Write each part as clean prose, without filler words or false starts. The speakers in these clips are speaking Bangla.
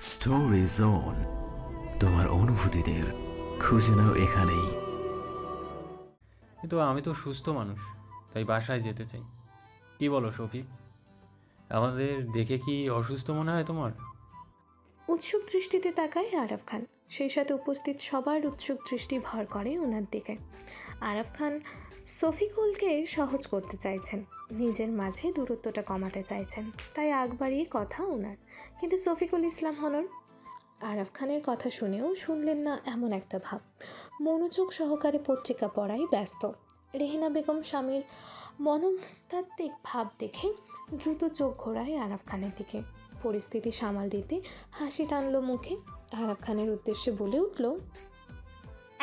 স্টোরি জোন, তোমার অনুভূতিদের খুঁজে নাও এখানেই। কিন্তু আমি তো সুস্থ মানুষ, তাই বাসায় যেতে চাই। কি বলো শফিক? আমাদের দেখে কি অসুস্থ মনে হয় তোমার? উৎসুক দৃষ্টিতে তাকায় আরাফ খান। সেই সাথে উপস্থিত সবার উৎসুক দৃষ্টি ভর করে ওনার দিকে। আরাফ খান শফিকুলকে সহজ করতে চাইছেন, নিজের মাঝে দূরত্বটা কমাতে চাইছেন, তাই আগ বাড়িয়ে কথা ওনার। কিন্তু শফিকুল ইসলাম হনন আরাফ খানের কথা শুনেও শুনলেন না এমন একটা ভাব। মনোযোগ সহকারে পত্রিকা পড়ায় ব্যস্ত। রেহেনা বেগম স্বামীর মনস্তাত্ত্বিক ভাব দেখে দ্রুত চোখ ঘোরায় আরাফ খানের দিকে। পরিস্থিতি সামাল দিতে হাসি টানল মুখে। আরাফ খানের উদ্দেশ্যে বলে উঠল,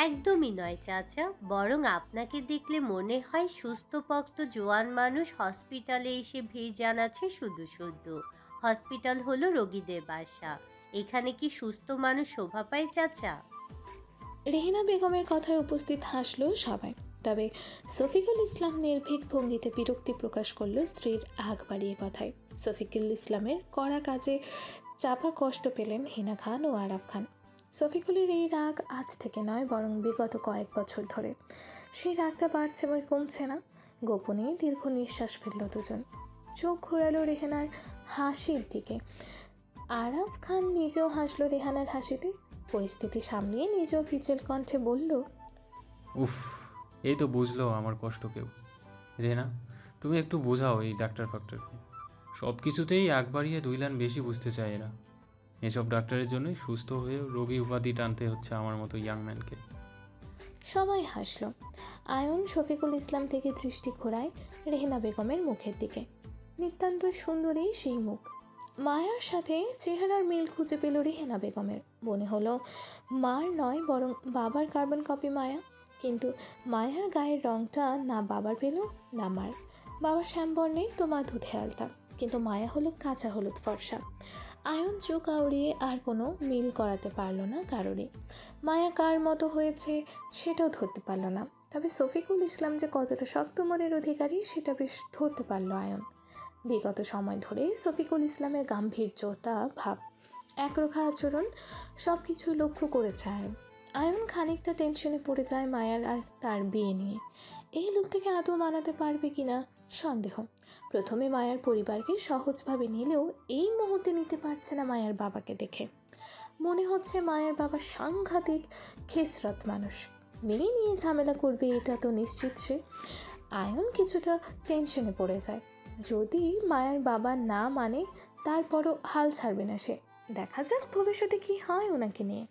একদমই নয় চাচা, বরং আপনাকে দেখলে মনে হয় সুস্থপক্ত জোয়ান মানুষ হসপিটালে এসে ভিড় জানাচ্ছে শুধু শুধু। হসপিটাল হলো রোগীদের বাসা, এখানে কি সুস্থ মানুষ শোভা পায় চাচা? রেহেনা বেগমের কথায় উপস্থিত হাসল সবাই। তবে শফিকুল ইসলাম নির্ভীক ভঙ্গিতে বিরক্তি প্রকাশ করল স্ত্রীর আগ বাড়িয়ে কথায়। শফিকুল ইসলামের কড়া কাজে চাপা কষ্ট পেলেন হিনা খান ও আরাফ খান। শফিকুলের এই রাগ আজ থেকে নয়, বরং বিগত কয়েক বছর ধরে। সেই রাগটা বাড়ছে বই কমছে না। গোপনে দীর্ঘ নিঃশ্বাস ফেলল দুজন। চোখ ঘোরালো রেহেনার হাসির দিকে। আরাফ খান নিজেও হাসল রেহানার হাসিতে। পরিস্থিতি সামলিয়ে নিজেও ফিচেল কণ্ঠে বলল, উফ, এই তো বুঝলো আমার কষ্ট কেউ। রেনা, তুমি একটু বোঝাও এই ডাক্তার ফাক্তারকে। সব কিছুতেই আগ বাড়িয়ে দুই লাইন বেশি বুঝতে চায় এরা। এসব ডাক্তারের জন্যই সুস্থ হয়ে রোগী উপাধি টানতে হচ্ছে আমার মতো ইয়াং ম্যানকে। সবাই হাসল। আয়ন শফিকুল ইসলাম থেকে দৃষ্টি ঘোরায় রেহেনা বেগমের মুখের দিকে। নিতান্ত সুন্দরী সেই মুখ। মায়ার সাথে চেহারার মিল খুঁজে পেল রেহেনা বেগমের। মনে হলো মার নয়, বরং বাবার কার্বন কপি মায়া। কিন্তু মায়ার গায়ের রংটা না বাবার পেল না মার। বাবা শ্যামবর্ণে, তো মা দুধে আলতা, কিন্তু মায়া হলো কাঁচা হলুদ ফর্সা। আয়ন চোখ আউড়িয়ে আর কোনো মিল করাতে পারল না কারোরই। মায়া কার মতো হয়েছে সেটাও ধরতে পারল না। তবে শফিকুল ইসলাম যে কতটা শক্ত মনের অধিকারী সেটা বেশ ধরতে পারল আয়ন। বিগত সময় ধরে শফিকুল ইসলামের গাম্ভীর্যতা ভাব, একরোখা আচরণ সব কিছু লক্ষ্য করেছে আয়ন। আয়ন খানিকটা টেনশনে পড়ে যায় মায়ার আর তার বিয়ে নিয়ে। এই লোকটাকে আদৌ মানাতে পারবে কিনা সন্দেহ। প্রথমে মায়ার পরিবারকে সহজভাবে নিলেও এই মুহূর্তে নিতে পারছে না মায়ার বাবাকে দেখে। মনে হচ্ছে মায়ের বাবা সাংঘাতিক খেসরত মানুষ, মেয়ে নিয়ে ঝামেলা করবে এটা তো নিশ্চিত সে। আয়ন কিছুটা টেনশনে পড়ে যায়। যদি মায়ের বাবা না মানে তারপরও হাল ছাড়বে না সে। দেখা যাক ভবিষ্যতে কি হয় ওনাকে নিয়ে।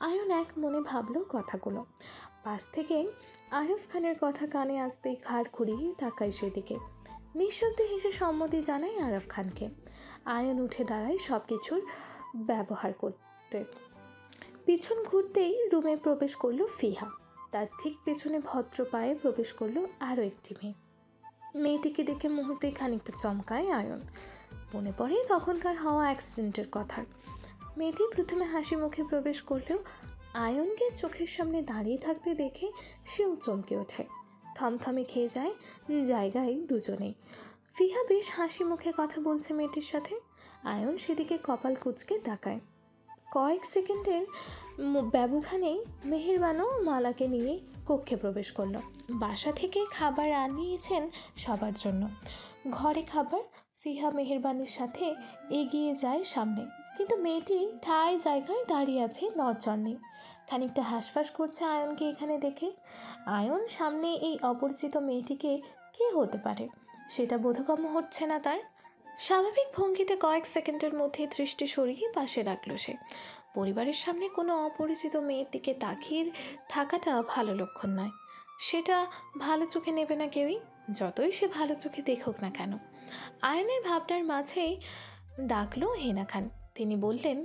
আয়ন এক মনে ভাবলো কথাগুলো। পাশ থেকে আরিফ খানের কথা কানে আসতেই ঘাড় ঘুরিয়ে তাকায় সেদিকে। নিঃশব্দে হেসে সম্মতি জানায় আরিফ খানকে। আয়ন উঠে দাঁড়ায় সব কিছুর ব্যবহার করতে। পিছন ঘুরতেই রুমে প্রবেশ করলো ফিহা। তার ঠিক পেছনে ভদ্র পায়ে প্রবেশ করলো আরও একটি মেয়ে। মেয়েটিকে দেখে মুহূর্তেই খানিকটা চমকায় আয়ন। মনে পড়ে তখনকার হওয়া অ্যাক্সিডেন্টের কথা। মেয়েটি প্রথমে হাসি মুখে প্রবেশ করলেও আয়নকে চোখের সামনে দাঁড়িয়ে থাকতে দেখে সেও চমকে ওঠে। থমথমে খেয়ে যায় জায়গায় দুজনেই। ফিহা বেশ হাসি মুখে কথা বলছে মেয়েটির সাথে। আয়ন সেদিকে কপাল কুঁচকে তাকায়। কয়েক সেকেন্ডের ব্যবধানেই মেহেরবানও মালাকে নিয়ে কক্ষে প্রবেশ করলো। বাসা থেকে খাবার আনিয়েছেন সবার জন্য। ঘরে খাবার। ফিহা মেহেরবানের সাথে এগিয়ে যায় সামনে, কিন্তু মেয়েটি ঠায় জায়গায় দাঁড়িয়ে আছে, নড়চড় নেই। খানিকটা হাঁসফাঁস করছে আয়নকে এখানে দেখে। আয়ন সামনে এই অপরিচিত মেয়েটিকে কে হতে পারে সেটা বোধগম্য হচ্ছে না তার। স্বাভাবিক ভঙ্গিতে কয়েক সেকেন্ডের মধ্যে দৃষ্টি সরিয়ে পাশে রাখল সে। পরিবারের সামনে কোনো অপরিচিত মেয়ের দিকে তাকিয়ে থাকাটা ভালো লক্ষণ নয়। সেটা ভালো চোখে নেবে না কেউই, যতই সে ভালো চোখে দেখুক না কেন। আয়নের ভাবনার মাঝেই ডাকলো হেনা খান। তিনি বললেন,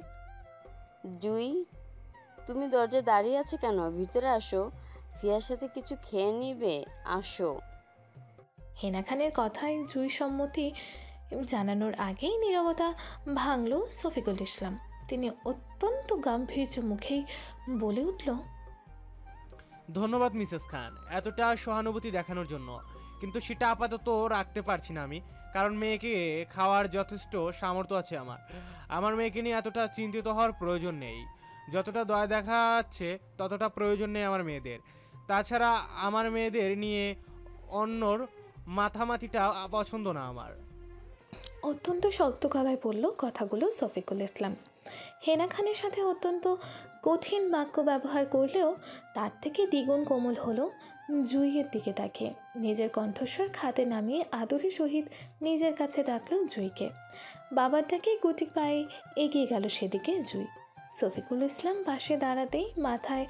জুই, তুমি দরজায় দাঁড়িয়ে আছো কেন? ভিতরে আসো, ফিয়ার সাথে কিছু খেয়ে নিবে, আসো। হেনা খানের কথায় জুই সম্মতি জানানোর আগেই নীরবতা ভাঙল শফিকুল ইসলাম। তিনি অত্যন্ত গাম্ভীর্য মুখেই বলে উঠল, ধন্যবাদ মিসেস খান এতটা সহানুভূতি দেখানোর জন্য। কিন্তু সেটা আপাতত রাখতে পারছি না আমি, কারণ মেয়েকে খাওয়ার যথেষ্ট সামর্থ্য আছে আমার। আমার মেয়েকে নিয়ে এতটা চিন্তিত হওয়ার প্রয়োজন নেই। যতটা দয়া দেখাচ্ছে ততটা প্রয়োজন নেই আমার মেয়েদের। তাছাড়া আমার মেয়েদের নিয়ে অন্যর মাথামাতিটা পছন্দ না আমার। অত্যন্ত শক্ত গলায় বলল কথাগুলো শফিকুল ইসলাম। হেনা খানের সাথে অত্যন্ত কঠিন বাক্য ব্যবহার করলেও তার থেকে দ্বিগুণ কোমল হলো জুইয়ের দিকে তাকিয়ে। নিজের কণ্ঠস্বর খাতে নামিয়ে আদরের সহিত নিজের কাছে ডাকলো জুইকে। বাবারটাকে গুটি পায়ে এগিয়ে গেল সেদিকে জুই। শফিকুল ইসলাম পাশে দাঁড়াতেই মাথায়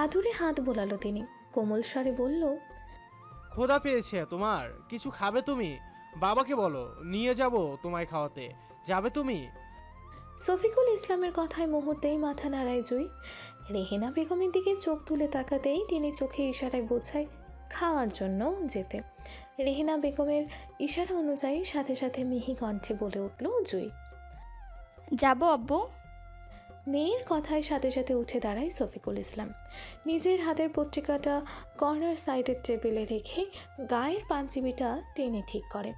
আদুরে হাত বোলালো তিনি। কোমল স্বরে বলল, ক্ষুধা পেয়েছে তোমার? কিছু খাবে তুমি? বাবাকে বলো নিয়ে যাব তোমায় খাওয়াতে। যাবে তুমি? শফিকুল ইসলামের কথায় মুহূর্তেই মাথা নাড়ায় জুই। রেহেনা বেগমের দিকে চোখ তুলে তাকাতেই তিনি চোখে ইশারায় বোঝায় খাওয়ার জন্য যেতে। রেহেনা বেগমের ইশারা অনুযায়ী সাথে সাথে মিহি কণ্ঠে বলে উঠল জুই। যাবো আব্বু। মেয়ের কথায় সাথে সাথে উঠে দাঁড়ায় শফিকুল ইসলাম। নিজের হাতের পত্রিকাটা কর্নার সাইডের টেবিলে রেখে গায়ের পাঞ্জাবিটা টেনে ঠিক করে।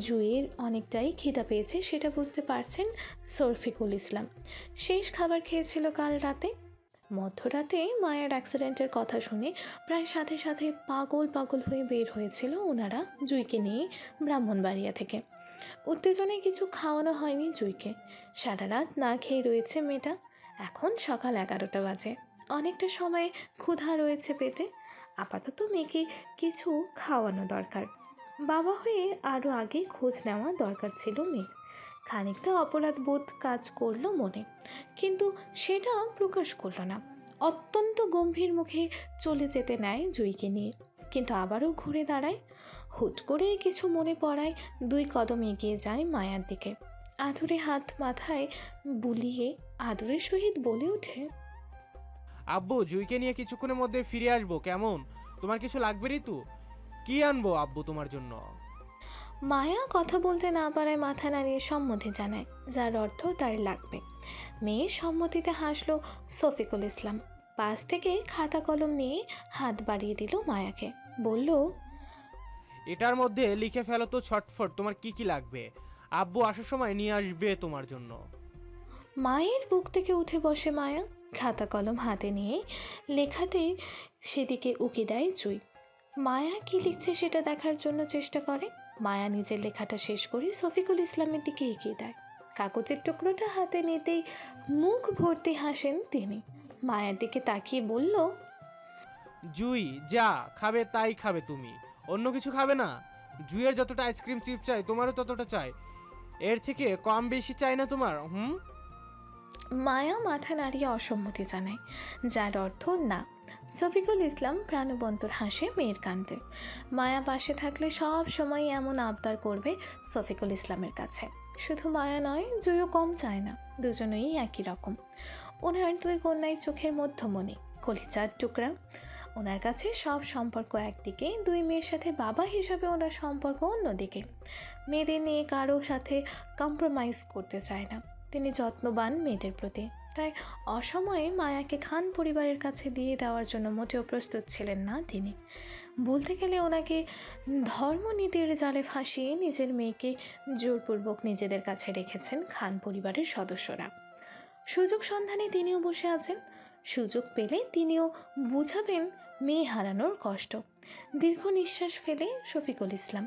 জুইয়ের অনেকটাই খিদা পেয়েছে সেটা বুঝতে পারছেন শফিকুল ইসলাম। শেষ খাবার খেয়েছিল কাল রাতে। মধ্যরাতে মায়ের অ্যাক্সিডেন্টের কথা শুনে প্রায় সাথে সাথে পাগল পাগল হয়ে বের হয়েছিল ওনারা জুইকে নিয়ে ব্রাহ্মণবাড়িয়া থেকে। উত্তেজনায় কিছু খাওয়ানো হয়নি জুইকে। সারা রাত না খেয়ে রয়েছে মেয়েটা। এখন সকাল 11টা বাজে। অনেকটা সময় ক্ষুধা রয়েছে পেটে। আপাতত মেয়েকে কিছু খাওয়ানো দরকার। বাবা হয়ে আরও আগে খোঁজ নেওয়া দরকার ছিল মেয়ের। খানিকটা অপরাধ বোধ কাজ করলো মনে, কিন্তু সেটা প্রকাশ করলো না। অত্যন্ত গম্ভীর মুখে চলে যেতে নেয় জুইকে নিয়ে, কিন্তু আবারও ঘুরে দাঁড়ায়। হুট করে কিছু মনে পড়ায় 2 কদম এগিয়ে যায় মায়ার দিকে। আদুরে হাত মাথায় বুলিয়ে আদরের সহিত বলে ওঠে, আব্বু জুইকে নিয়ে কিছুক্ষণের মধ্যে ফিরে আসবো, কেমন? তোমার কিছু লাগবে ঋতু? কি আনবো আব্বু তোমার জন্য? মায়া কথা বলতে না পারায় মাথা নাড়িয়ে সম্মতি জানায়, যার অর্থ তার লাগবে। মেয়ের সম্মতিতে হাসলো শফিকুল ইসলাম। পাশ থেকে খাতা কলম নিয়ে হাত বাড়িয়ে দিল মায়াকে। বলল, এটার মধ্যে লিখে ফেলো তো ছটফট তোমার কি কি লাগবে। আব্বু আসার সময় নিয়ে আসবে তোমার জন্য। মায়ের বুক থেকে উঠে বসে মায়া। খাতা কলম হাতে নিয়ে লেখাতে সেদিকে উকি দেয় জুই। মায়া কি লিখছে সেটা দেখার জন্য চেষ্টা করে। মায়া নিজের লেখাটা শেষ করে শফিকুল ইসলামের দিকে এগিয়ে দেয়। কাগজের টুকরোটা হাতে নিতেই মুখ ভর্তি হাসেন তিনি। মায়ের দিকে তাকিয়ে বলল, জুই যা খাবে তাই খাবে তুমি, অন্য কিছু খাবে না। জুইয়ের যতটা আইসক্রিম চিপ চাই তোমারও ততটা চাই, এর থেকে কম বেশি চাই না তোমার। মায়া মাথা নাড়িয়ে অসম্মতি জানায়, যার অর্থ না। শফিকুল ইসলাম প্রাণবন্তর হাসে মেয়ের কাণ্ডে। মায়া পাশে থাকলে সব সময় এমন আবদার করবে শফিকুল ইসলামের কাছে। শুধু মায়া নয়, জুইও কম চায় না। দুজনেই একই রকম। ওনার 2 কন্যাই চোখের মধ্যমণি, কলিজার টুকরা। ওনার কাছে সব সম্পর্ক একদিকে, 2 মেয়ের সাথে বাবা হিসাবে ওনার সম্পর্ক অন্যদিকে। মেয়েদের নিয়ে কারো সাথে কম্প্রোমাইজ করতে চায় না তিনি। যত্নবান মেয়েদের প্রতি। তাই অসময়ে মায়াকে খান পরিবারের কাছে দিয়ে দেওয়ার জন্য মোটেও প্রস্তুত ছিলেন না তিনি। বলতে গেলে ওনাকে ধর্মনীতির জালে ফাঁসিয়ে নিজের মেয়েকে জোরপূর্বক নিজেদের কাছে রেখেছেন খান পরিবারের সদস্যরা। সুযোগ সন্ধানে তিনিও বসে আছেন। সুযোগ পেলে তিনিও বুঝাবেন মেয়ে হারানোর কষ্ট। দীর্ঘ নিঃশ্বাস ফেলে শফিকুল ইসলাম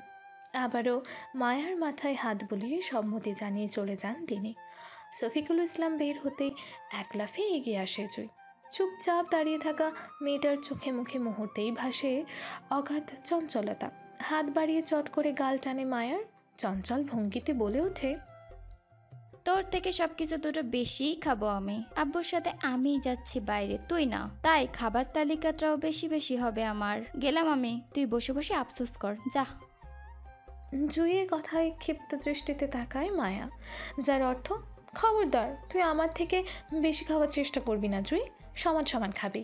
আবারও মায়ার মাথায় হাত বুলিয়ে সম্মতি জানিয়ে চলে যান তিনি। শফিকুল ইসলাম বের হতেই এক লাফে এগিয়ে আসে জুই। চুপচাপ দাঁড়িয়ে থাকা মেয়েটার চোখে মুখে মুহূর্তেই ভাসে অগাধ চঞ্চলতা। হাত বাড়িয়ে চট করে গাল টানে মায়ার। চঞ্চল ভঙ্গিতে বলে ওঠে, তোর থেকে সবকিছু দুটো বেশি খাবো আমি। আব্বুর সাথে আমিই যাচ্ছি বাইরে, তুই না, তাই খাবার তালিকাটাও বেশি বেশি হবে আমার। গেলাম আমি, তুই বসে বসে আফসোস কর, যা। জুইয়ের কথায় ক্ষিপ্ত দৃষ্টিতে তাকায় মায়া, যার অর্থ খবরদার তুই আমার থেকে বেশি খাওয়ার চেষ্টা করবি না জুই, সমান সমান খাবি।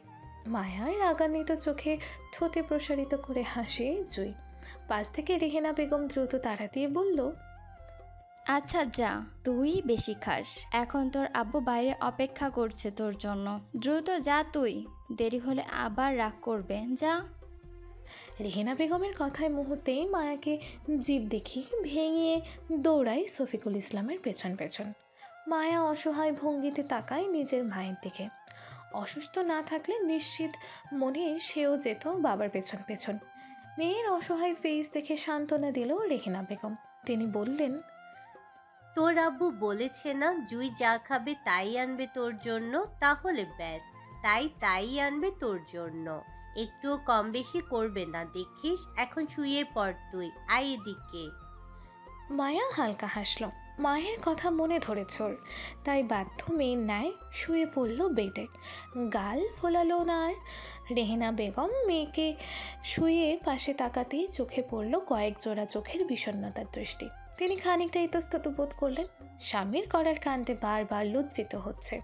মায়ার রাগান্বিত চোখে ঠোঁটে প্রসারিত করে হাসে জুই। পাশ থেকে রেহেনা বেগম দ্রুত তাড়া দিয়ে বলল, আচ্ছা যা, তুই বেশি খাস। এখন তোর আব্বু বাইরে অপেক্ষা করছে তোর জন্য। দ্রুত যা তুই, দেরি হলে আবার রাগ করবে, যা। রেহেনা বেগমের কথায় মুহূর্তেই মায়াকে জিভ দেখি ভেঙে দৌড়ায় শফিকুল ইসলামের পেছন পেছন। মায়া অসহায় ভঙ্গিতে তাকায় নিজের মায়ের দিকে। অসুস্থ না থাকলে নিশ্চিত মনে সেও যেত বাবার পেছন পেছন। মেয়ের অসহায় ফেস দেখে সান্ত্বনা দিল রেহেনা বেগম। তিনি বললেন, তোর আব্বু বলেছে না জুই যা খাবে তাই আনবে তোর জন্য, তাহলে ব্যাস তাই আনবে তোর জন্য, একটুও কম বেশি করবে না দেখিস। এখন শুয়ে পড় তুই, আয় এদিকে। মায়া হালকা হাসল। মায়ের কথা মনে ধরেছে ওর, তাই বাধ্য মেয়ের ন্যায় শুয়ে পড়ল বেডে। গাল ফোলালো না আর। রেহেনা বেগম মেয়েকে শুয়ে পাশে তাকাতেই চোখে পড়ল কয়েক জোড়া চোখের বিষণ্ণতার দৃষ্টি। তিনি খানিকটা ইতস্তত বোধ করলেন। স্বামীর করার কাণ্ডে বারবার লজ্জিত হচ্ছে,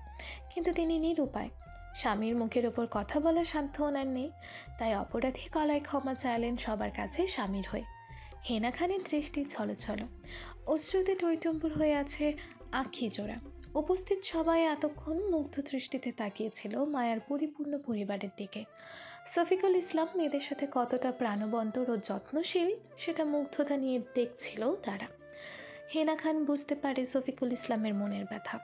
কিন্তু তিনি নিরুপায়। স্বামীর মুখের ওপর কথা বলার সাধ্য ওনার নেই, তাই অপরাধী গলায় ক্ষমা চাইলেন সবার কাছে স্বামীর হয়ে। হেনা খানের দৃষ্টি ছলছল, অশ্রুতে টইটম্বুর হয়ে আছে আঁখি জোড়া। উপস্থিত সবাই এতক্ষণ মুগ্ধ দৃষ্টিতে তাকিয়েছিল মায়ার পরিপূর্ণ পরিবারের দিকে। শফিকুল ইসলাম মেয়েদের সাথে কতটা প্রাণবন্তর ও যত্নশীল সেটা মুগ্ধতা নিয়ে দেখছিল তারা। হেনা খান বুঝতে পারে শফিকুল ইসলামের মনের ব্যথা।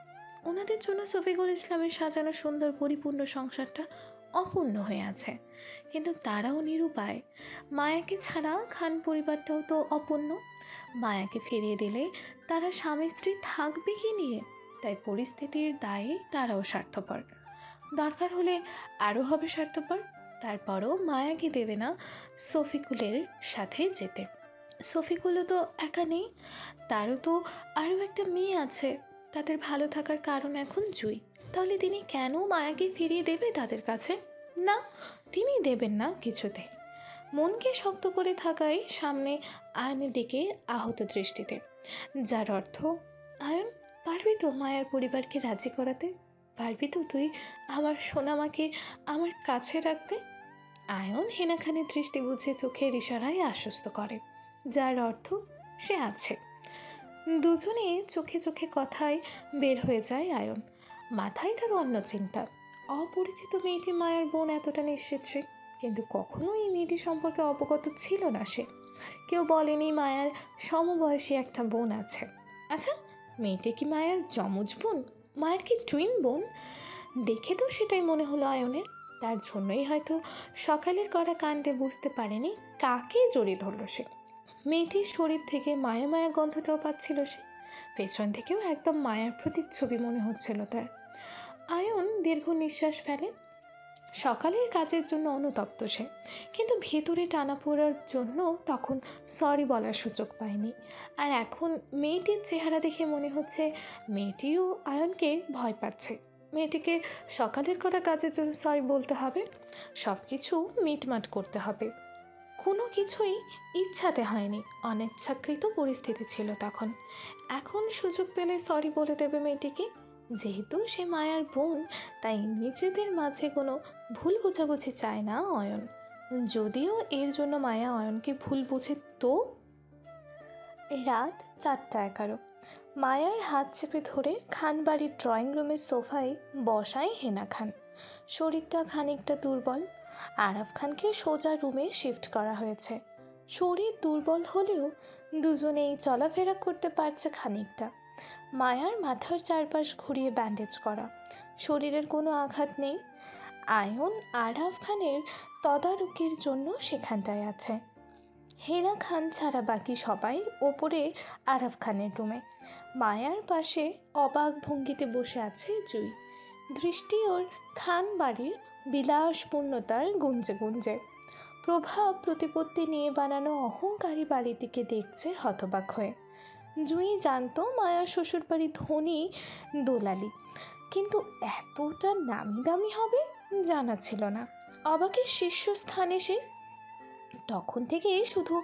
ওনাদের জন্য শফিকুল ইসলামের সাজানো সুন্দর পরিপূর্ণ সংসারটা অপূর্ণ হয়ে আছে, কিন্তু তারাও নিরুপায়। মায়াকে ছাড়া খান পরিবারটাও তো অপূর্ণ। মায়াকে ফিরিয়ে দিলে তারা স্বামী স্ত্রী থাকবে কি নিয়ে? তাই পরিস্থিতির দায়ে তারাও স্বার্থপর, দরকার হলে আরও হবে স্বার্থপর। তারপরও মায়াকে দেবে না শফিকুলের সাথে যেতে। শফিকুলও তো একা নেই, তারও তো আরও একটা মেয়ে আছে। তাদের ভালো থাকার কারণ এখন জুই। তাহলে তিনি কেন মায়াকে ফিরিয়ে দেবে তাদের কাছে? না, তিনি দেবেন না কিছুতে। মনকে শক্ত করে থাকায় সামনে আয়নের দিকে আহত দৃষ্টিতে, যার অর্থ, আয়ন পারবি তো মায়ার পরিবারকে রাজি করাতে? পারবি তো তুই আমার সোনামাকে আমার কাছে রাখতে? আয়ন হেনা খানের দৃষ্টি বুঝে চোখের ইশারায় আশ্বস্ত করে, যার অর্থ সে আছে। দুজনে চোখে চোখে কথায় বের হয়ে যায় আয়ন। মাথায় তার অন্য চিন্তা। অপরিচিত মেয়েটি মায়ের বোন এতটা নিশ্চিত সে, কিন্তু কখনো এই মেয়েটি সম্পর্কে অবগত ছিল না সে। কেউ বলেনি মায়ার সমবয়সী একটা বোন আছে। আচ্ছা, মেয়েটি কি মায়ের যমজ বোন? মায়ের কি টুইন বোন? দেখে তো সেটাই মনে হলো আয়নের। তার জন্যই হয়তো সকালের করা কাণ্ডে বুঝতে পারেনি কাকে জড়িয়ে ধরল সে। মেয়েটির শরীর থেকে মায়া মায়া গন্ধটাও পাচ্ছিল সে। পেছন থেকেও একদম মায়ার প্রতিচ্ছবি মনে হচ্ছিল তার। আয়ন দীর্ঘ নিঃশ্বাস ফেলে। সকালের কাজের জন্য অনুতপ্ত সে, কিন্তু ভেতরে টানা পড়ার জন্য তখন সরি বলার সুযোগ পায়নি। আর এখন মেয়েটির চেহারা দেখে মনে হচ্ছে মেয়েটিও আয়নকে ভয় পাচ্ছে। মেয়েটিকে সকালের করা কাজের জন্য সরি বলতে হবে, সব কিছু মিটমাট করতে হবে। কোনো কিছুই ইচ্ছাতে হয়নি, অনিচ্ছাকৃত পরিস্থিতি ছিল তখন। এখন সুযোগ পেলে সরি বলে দেবে মেয়েটিকে। যেহেতু সে মায়ার বোন, তাই নিজেদের মাঝে কোনো ভুল বোঝাবুঝি চায় না অয়ন। যদিও এর জন্য মায়া অয়নকে ভুল বুঝে তো। রাত 4:11। মায়ার হাত চেপে ধরে খানবাড়ির ড্রয়িং রুমের সোফায় বসায় হেনা খান। শরীরটা খানিকটা দুর্বল। আরাফ খানকে সোজা রুমে শিফট করা হয়েছে। শরীর দুর্বল হলেও দুজনেই চলাফেরা করতে পারছে খানিকটা। মায়ার মাথার চারপাশ ঘুরিয়ে ব্যান্ডেজ করা, শরীরের কোনো আঘাত নেই। আয়ন আরাফ খানের তদারকির জন্য সেখানটায় আছে। হেনা খান ছাড়া বাকি সবাই ওপরে আরাফ খানের রুমে। মায়ার পাশে অবাক ভঙ্গিতে বসে আছে জুই। দৃষ্টি ওর খান বাড়ির বিলাসপূর্ণতার গুঞ্জে গুঞ্জে। প্রভাব প্রতিপত্তি নিয়ে বানানো অহংকারী বাড়িটিকে দেখছে হতবাক হয়ে। জুই জানতো মায়ার শ্বশুরবাড়ি ধনী দোলালি, কিন্তু এতটা নামি দামি হবে জানা ছিল না। অবাকের শীর্ষস্থানে সে। তখন থেকে শুধু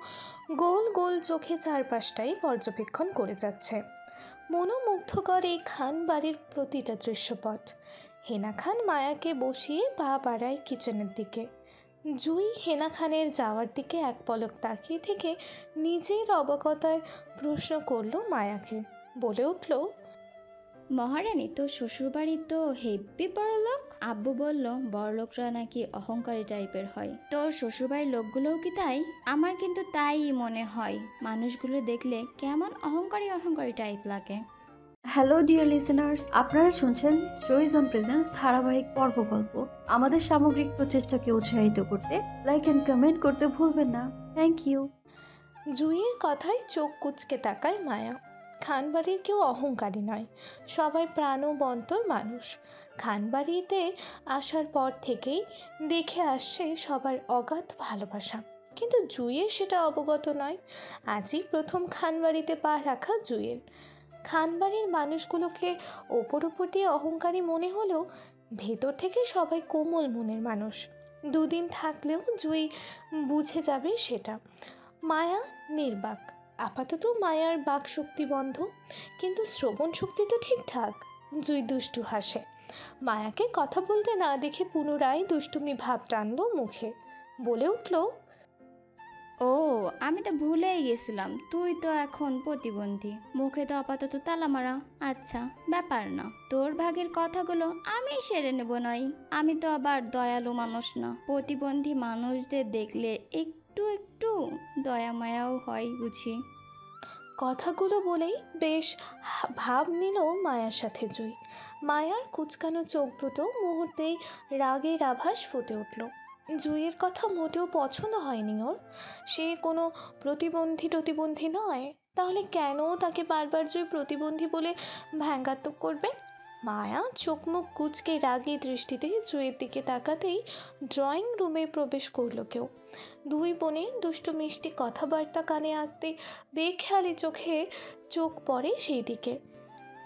গোল গোল চোখে চারপাশটাই পর্যবেক্ষণ করে যাচ্ছে। মনোমুগ্ধকর এই খান বাড়ির প্রতিটা দৃশ্যপট। হেনা খান মায়াকে বসিয়ে পা বাড়ায় কিচেনের দিকে। জুই হেনা খানের যাওয়ার দিকে এক পলক তাকিয়ে থেকে নিজের অবগতায় প্রশ্ন করল মায়াকে। বলে উঠল, মহারানী, তোর শ্বশুরবাড়ি তো হেব্বি বড়লোক। আব্বু বলল বড়লোকরা নাকি অহংকারী টাইপের হয়। তোর শ্বশুরবাড়ির লোকগুলোও কি তাই? আমার কিন্তু তাই মনে হয়। মানুষগুলো দেখলে কেমন অহংকারী অহংকারী টাইপ লাগে। হ্যালো ডিয়ার লিসেনার্স, আপনারা শুনছেন স্টোরিজ অন প্রেজেন্স ধারাবাহিক পর্ব গল্প। আমাদের সামগ্রিক প্রচেষ্টাকে উৎসাহিত করতে লাইক অ্যান্ড কমেন্ট করতে ভুলবেন না। Thank you. জুঁইয়ের কথায় চোখ কুঁচকে তাকায় মায়া। খানবাড়ির কেউ অহংকারী নয়, সবাই প্রাণবন্তর মানুষ। খানবাড়িতে আসার পর থেকেই দেখে আসছে সবার অগাধ ভালোবাসা, কিন্তু জুঁইয়ের সেটা অবগত নয়। আজই প্রথম খানবাড়িতে পা রাখা জুঁইয়ের। খানবাড়ির মানুষগুলোকে ওপর উপর দিয়ে অহংকারী মনে হলেও ভেতর থেকে সবাই কোমল মনের মানুষ। দুদিন থাকলেও জুঁই বুঝে যাবে সেটা। মায়া নির্বাক, আপাতত মায়ার বাক শক্তি বন্ধ, কিন্তু শ্রবণ শক্তি তো ঠিকঠাক। জুঁই দুষ্টু হাসে। মায়াকে কথা বলতে না দেখে পুনরায় দুষ্টুমি ভাব টানলো মুখে, বলে উঠল, ও, আমি তো ভুলেই গেছিলাম, তুই তো এখন প্রতিবন্ধী, মুখে তো আপাতত তালা মারা। আচ্ছা, ব্যাপার না, তোর ভাগের কথাগুলো আমি সেরে নেব নয়। আমি তো আবার দয়ালু মানুষ না, প্রতিবন্ধী মানুষদের দেখলে একটু একটু দয়া মায়াও হয় বুঝি। কথাগুলো বলেই বেশ ভাব নিল মায়ার সাথে জুঁই। মায়ার কুচকানো চোখ দুটো মুহূর্তেই রাগের আভাস ফুটে উঠল। জুঁইয়ের কথা মোটেও পছন্দ হয়নি ওর। সে কোনো প্রতিবন্ধী নয়, তাহলে কেন তাকে বারবার জুঁই প্রতিবন্ধী বলে ব্যঙ্গাত্মক করবে? মায়া চোখ মুখ কুচকে রাগী দৃষ্টিতে জুঁইয়ের দিকে তাকাতেই ড্রয়িং রুমে প্রবেশ করলো কেউ। দুই বোনের দুষ্টু মিষ্টি কথাবার্তা কানে আসতে বেখেয়ালি চোখে চোখ পড়ে সেই দিকে।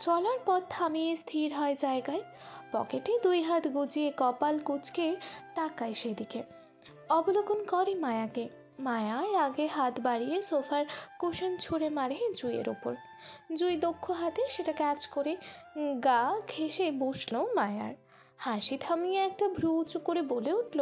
চলার পথ থামিয়ে স্থির হয় জায়গায়, পকেটে দুই হাত গজিয়ে কপাল কুঁচকে তাকায় সেদিকে। অবলোকন করে মায়াকে। মায়া রাগে হাত বাড়িয়ে সোফার কুশন ছুঁড়ে মারে জুঁইয়ের ওপর। জুঁই দক্ষ হাতে সেটা ক্যাচ করে গা ঘেঁষে বসলো মায়ার। হাসি থামিয়ে একটা ভ্রু উঁচু করে বলে উঠল,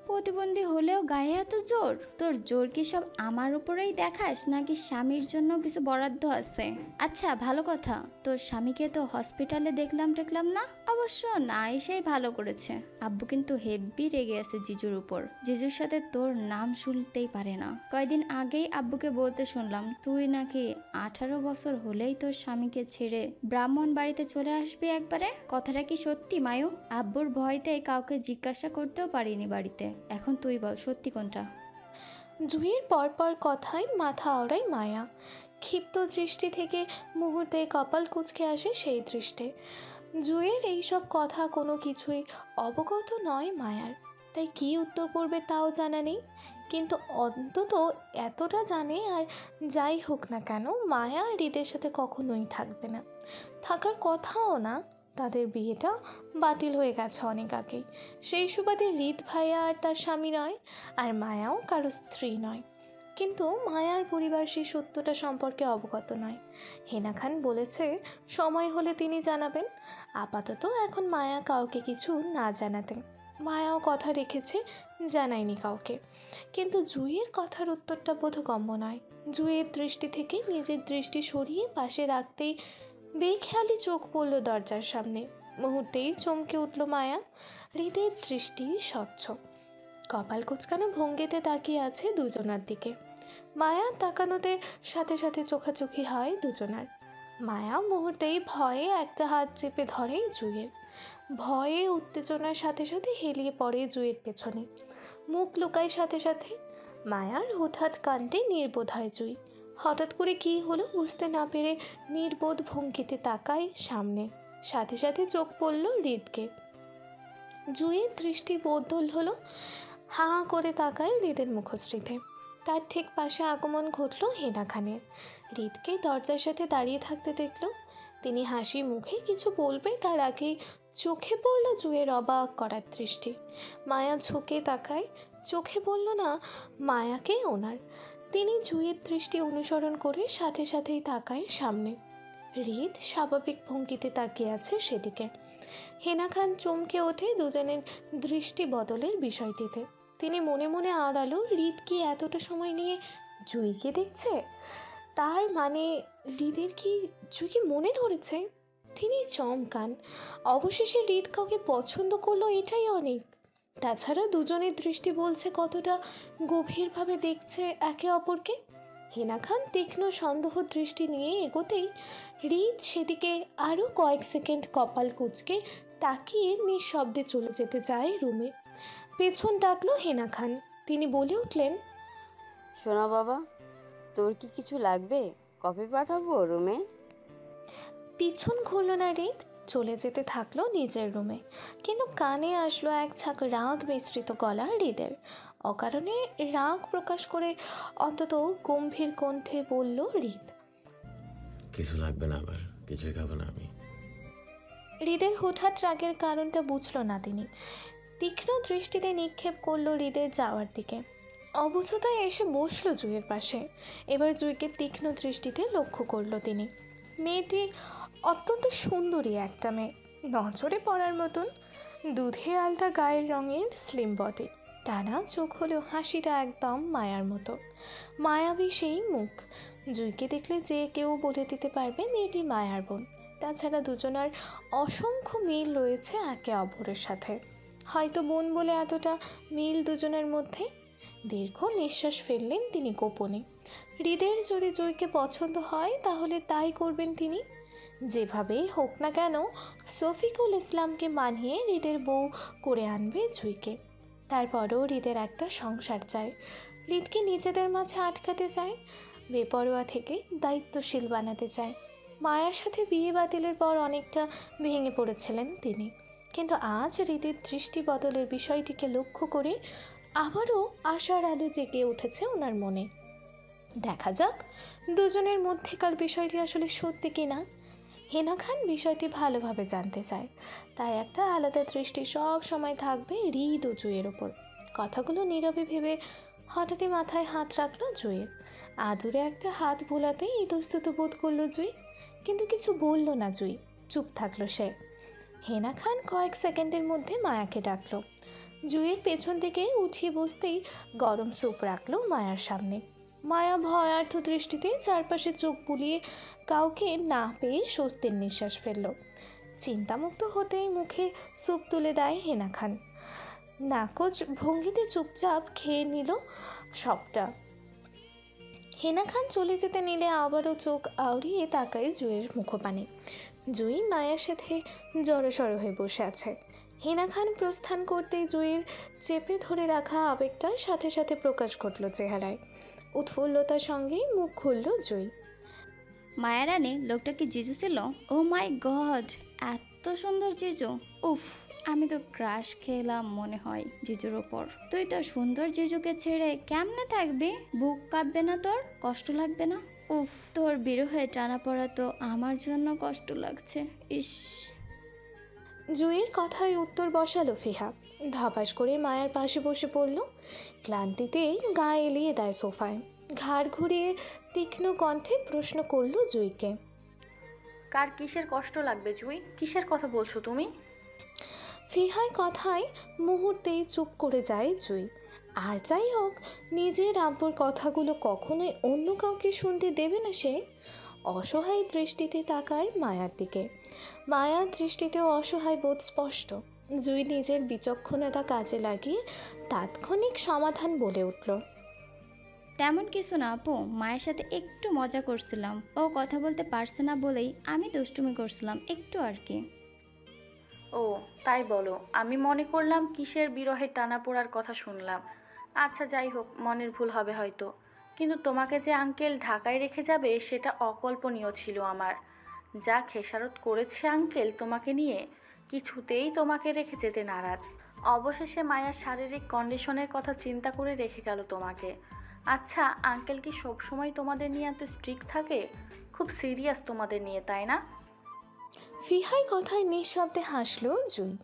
প্রতিবন্ধী হলেও গায়ে এত জোর? তোর জোর কি সব আমার উপরেই দেখাস, নাকি স্বামীর জন্য কিছু বরাদ্দ আছে? আচ্ছা, ভালো কথা, তোর স্বামীকে তো হসপিটালে দেখলাম না। অবশ্য না এসেই ভালো করেছে। আব্বু কিন্তু হেব্বি রেগে আছে জিজুর উপর। জিজুর সাথে তোর নাম শুনতেই পারে না। কয়দিন আগেই আব্বুকে বলতে শুনলাম তুই নাকি 18 বছর হলেই তোর স্বামীকে ছেড়ে ব্রাহ্মণ বাড়িতে চলে আসবি একবারে। কথাটা কি সত্যি মায়ু? আব্বুর ভয়তে কাউকে জিজ্ঞাসা করতেও পারিনি বাড়িতে। এখন তুই বল, সত্যি কোনটা? জুঁইয়ের পরপর কথায় মাথা আওড়ায় মায়া। ক্ষিপ্ত দৃষ্টি থেকে মুহূর্তে কপাল কুঁচকে আসে সেই দৃষ্টে। জুঁইয়ের এইসব কথা কোনো কিছুই অবগত নয় মায়ার, তাই কী উত্তর করবে তাও জানা নেই। কিন্তু অন্তত এতটা জানে, আর যাই হোক না কেন মায়া হৃদের সাথে কখনোই থাকবে না, থাকার কথাও না। তাদের বিয়েটা বাতিল হয়ে গেছে অনেক আগেই। সেই সুবাদে হৃদ ভাইয়া আর তার স্বামী নয়, আর মায়াও কারো স্ত্রী নয়। কিন্তু মায়ার পরিবার সেই সত্যটা সম্পর্কে অবগত নয়। হেনা খান বলেছে সময় হলে তিনি জানাবেন। আপাতত এখন মায়া কাউকে কিছু না জানাতে। মায়াও কথা রেখেছে, জানায়নি কাউকে। কিন্তু জুঁইয়ের কথার উত্তরটা বোধগম্য নয়। জুঁইয়ের দৃষ্টি থেকে নিজের দৃষ্টি সরিয়ে পাশে রাখতেই বেখেয়ালি চোখ পড়ল দরজার সামনে। মুহূর্তেই চমকে উঠল মায়া। হৃদের দৃষ্টি স্বচ্ছ, কপাল কুচকানো ভঙ্গিতে তাকিয়ে আছে দুজনার দিকে। মায়া তাকানোতে সাথে সাথে চোখাচোখি হয় দুজনার। মায়া মুহূর্তেই ভয়ে একটা হাত চেপে ধরে জুঁইয়ের। ভয়ে উত্তেজনার সাথে সাথে হেলিয়ে পড়ে জুঁইয়ের পেছনে, মুখ লুকায় সাথে সাথে। মায়ার হুটহাট কাণ্ডে নির্বোধ হয় জুঁই। হঠাৎ করে কি হলো বুঝতে না পেরে নির্বোধ ভঙ্গিতে তাকায় সামনে, সাথে সাথে চোখ পড়ল হৃদকে। জুঁইয়ের দৃষ্টি বদল হলো, হাঁ হাঁ করে তাকায় হৃদের মুখশ্রীতে। তার ঠিক পাশে আগমন ঘটল হেনা খানের। হৃদকে দরজার সাথে দাঁড়িয়ে থাকতে দেখল। তিনি হাসি মুখে কিছু বলবে তার আগেই চোখে পড়ল জুঁইয়ের অবাক করার দৃষ্টি। মায়া ঝুঁকে তাকায়, চোখে বলল না মায়াকে ওনার। তিনি জুঁইয়ের দৃষ্টি অনুসরণ করে সাথে সাথেই তাকায় সামনে। হৃদ স্বাভাবিক ভঙ্গিতে তাকিয়ে আছে সেদিকে। হেনা খান চমকে ওঠে দুজনের দৃষ্টি বদলের বিষয়টিতে। তিনি মনে মনে আওড়ালো, হৃদ কি এতটা সময় নিয়ে জুঁইকে দেখছে? তার মানে হৃদের কি জুঁইকে মনে ধরেছে? তিনি চমকান। অবশেষে হৃদ কাউকে পছন্দ করলো, এটাই অনেক। তাছাড়া দুজনের দৃষ্টি বলছে কতটা গভীরভাবে দেখছে একে অপরকে। হেনা খান তীক্ষ্ণ সন্দেহ দৃষ্টি নিয়ে এগোতেই হৃদ সেদিকে আরও কয়েক সেকেন্ড কপাল কুঁচকে তাকিয়ে নিঃশব্দে চলে যেতে চায় রুমে। পেছন ডাকলো হেনা খান। তিনি বলে উঠলেন, শোনা বাবা, তোর কি কিছু লাগবে? কফি পাঠাবো রুমে? পিছন ঘুরল না হৃদ, চলে যেতে থাকলো নিজের রুমে। কিন্তু কানে আসলো এক ঝাঁক রাগ মিশ্রিত গলা হৃদের। অকারণে রাগ প্রকাশ করে অন্তত গম্ভীর কণ্ঠে বলল হৃদ। কিছু লাগবে না, আবার কিছুই খাবো না আমি। হৃদের হঠাৎ রাগের কারণটা বুঝল না তিনি। তীক্ষ্ণ দৃষ্টিতে নিক্ষেপ করলো হৃদের যাওয়ার দিকে। অবুঝতায় এসে বসলো জুঁইয়ের পাশে। এবার জুঁইকে তীক্ষ্ণ দৃষ্টিতে লক্ষ্য করলো তিনি। মেয়েটি অত্যন্ত সুন্দরী একটা মেয়ে, নজরে পড়ার মতন। দুধে আলতা গায়ের রঙের স্লিম বডি, টানা চোখ হলেও হাসিটা একদম মায়ার মতো। মায়াবী সেই মুখ। জুঁইকে দেখলে যে কেউ বলে দিতে পারবে মেয়েটি মায়ার বোন। তাছাড়া দুজনার অসংখ্য মিল রয়েছে একে অপরের সাথে। হয়তো বোন বলে এতটা মিল দুজনের মধ্যে। দীর্ঘ নিঃশ্বাস ফেললেন তিনি গোপনে। হৃদের যদি জুঁইকে পছন্দ হয় তাহলে তাই করবেন তিনি। যেভাবেই হোক না কেন শফিকুল ইসলামকে মানিয়ে হৃদের বউ করে আনবে জুঁইকে। তারপরও হৃদের একটা সংসার চায়। হৃদকে নিজেদের মাঝে আটকাতে চায়, বেপরোয়া থেকে দায়িত্বশীল বানাতে চায়। মায়ার সাথে বিয়ে বাতিলের পর অনেকটা ভেঙে পড়েছিলেন তিনি, কিন্তু আজ হৃদের দৃষ্টি বদলের বিষয়টিকে লক্ষ্য করে আবারও আশার আলো জেগে উঠেছে ওনার মনে। দেখা যাক দুজনের মধ্যেকার বিষয়টি আসলে সত্যি কিনা। হেনা খান বিষয়টি ভালোভাবে জানতে চায়, তাই একটা আলাদা দৃষ্টি সব সময় থাকবে হৃদ ও জুঁইয়ের ওপর। কথাগুলো নীরবে ভেবে হঠাৎই মাথায় হাত রাখলো জুঁইয়ের। আদুরে একটা হাত ভোলাতেই ইতস্তত বোধ করলো জুঁই, কিন্তু কিছু বলল না জুঁই, চুপ থাকলো সে। হেনা খান কয়েক সেকেন্ডের মধ্যে মায়াকে ডাকলো। জুঁইয়ের পেছন থেকে উঠিয়ে বসতেই গরম স্যুপ রাখলো মায়ার সামনে। মায়া ভয়ার্থ দৃষ্টিতে চারপাশে চোখ বুলিয়ে কাউকে না পেয়ে স্বস্তির নিঃশ্বাস ফেলল। চিন্তামুক্ত হতেই মুখে স্যুপ তুলে দেয় হেনা খান। নাকচ ভঙ্গিতে চুপচাপ খেয়ে নিল সবটা। হেনা খান চলে যেতে নিলে আবারও চোখ আউড়িয়ে তাকায় জুঁইয়ের মুখপানে। জুঁই মায়ের সাথে জড়সড় হয়ে বসে আছে। হেনা খান প্রস্থান করতেই জুঁইয়ের চেপে ধরে রাখা আবেগটার সাথে সাথে প্রকাশ ঘটল চেহারায়। উৎফুল্লতার সঙ্গেই মুখ খুলল জুঁই। মায়ারানী, লোকটা কি জিজু ছিল? ও মাই গড, এত সুন্দর জিজু! উফ, আমি তো ক্রাশ খেলাম মনে হয় জিজুর ওপর। তুই তো সুন্দর জিজুকে ছেড়ে কেমনে থাকবি? বুক কাঁপবে না তোর? কষ্ট লাগবে না? উফ, তোর বিরহে টানা পড়া তো আমার জন্য কষ্ট লাগছে। ইস। জুঁইয়ের কথায় উত্তর বসালো ফিহা। ধপাস করে মায়ের পাশে বসে পড়ল। ক্লান্তিতেই গা এলিয়ে দেয় সোফায়। ঘাড় ঘুরিয়ে তীক্ষ্ণ কণ্ঠে প্রশ্ন করলো জুঁইকে। কার কিসের কষ্ট লাগবে জুঁই? কিসের কথা বলছো তুমি? ফিহার কথায় মুহূর্তেই চুপ করে যায় জুঁই। আর যাই হোক, নিজের আব্বুর কথাগুলো কখনোই অন্য কাউকে শুনতে দেবে না সে। অসহায় দৃষ্টিতে তাকায় মায়ার দিকে। মায়ার দৃষ্টিতেও অসহায় বোধ স্পষ্ট। জুঁই নিজের বিচক্ষণতা কাজে লাগিয়ে তাৎক্ষণিক সমাধান বলে উঠল। তেমন কিছু না আপু, মায়ের সাথে একটু মজা করছিলাম। ও কথা বলতে পারছে না বলেই আমি দুষ্টুমি করছিলাম একটু আর কি। ও তাই বলো, আমি মনে করলাম কিসের বিরহে টানাপোড়ার কথা শুনলাম। আচ্ছা যাই হোক, মনের ভুল হবে হয়তো, কিন্তু তোমাকে যে আঙ্কেল ঢাকায় রেখে যাবে সেটা অকল্পনীয় ছিল আমার। যা খেসারত করেছে আঙ্কেল তোমাকে নিয়ে, কিছুতেই তোমাকে রেখে যেতে নারাজ। অবশেষে মায়ার শারীরিক কন্ডিশনের কথা চিন্তা করে রেখে গেল তোমাকে। আচ্ছা, আঙ্কেল কি সবসময় তোমাদের নিয়ে এত স্ট্রিক্ট থাকে? খুব সিরিয়াস তোমাদের নিয়ে, তাই না? ফিহার কথায় নিঃশব্দে হাসলো জুঁই।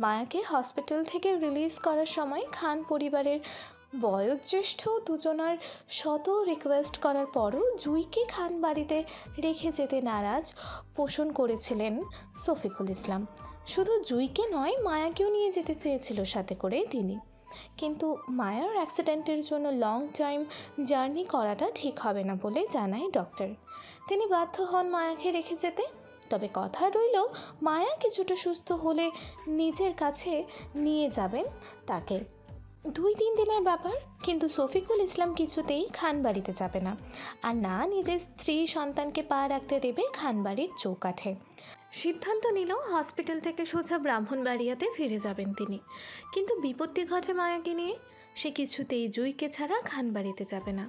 মায়াকে হসপিটাল থেকে রিলিজ করার সময় খান পরিবারের বয়োজ্যেষ্ঠ দুজনার শত রিকোয়েস্ট করার পরও জুঁইকে খান বাড়িতে রেখে যেতে নারাজ পোষণ করেছিলেন শফিকুল ইসলাম। শুধু জুঁইকে নয়, মায়াকেও নিয়ে যেতে চেয়েছিল সাথে করে তিনি। কিন্তু মায়ার অ্যাক্সিডেন্টের জন্য লং টাইম জার্নি করাটা ঠিক হবে না বলে জানায় ডক্টর। তিনি বাধ্য হন মায়াকে রেখে যেতে। তবে কথা রইল মায়া কিছুটা সুস্থ হলে নিজের কাছে নিয়ে যাবেন তাকে। 2-3 দিনের ব্যাপার, কিন্তু শফিকুল ইসলাম কিছুতেই খানবাড়িতে যাবে না, আর না নিজের স্ত্রী সন্তানকে পা রাখতে দেবে খানবাড়ির চৌকাঠে। সিদ্ধান্ত নিল হসপিটাল থেকে সোজা ব্রাহ্মণবাড়িয়াতে ফিরে যাবেন তিনি। কিন্তু বিপত্তি ঘটে মায়াকে নিয়ে। সে কিছুতেই জুঁইকে ছাড়া খানবাড়িতে যাবে না।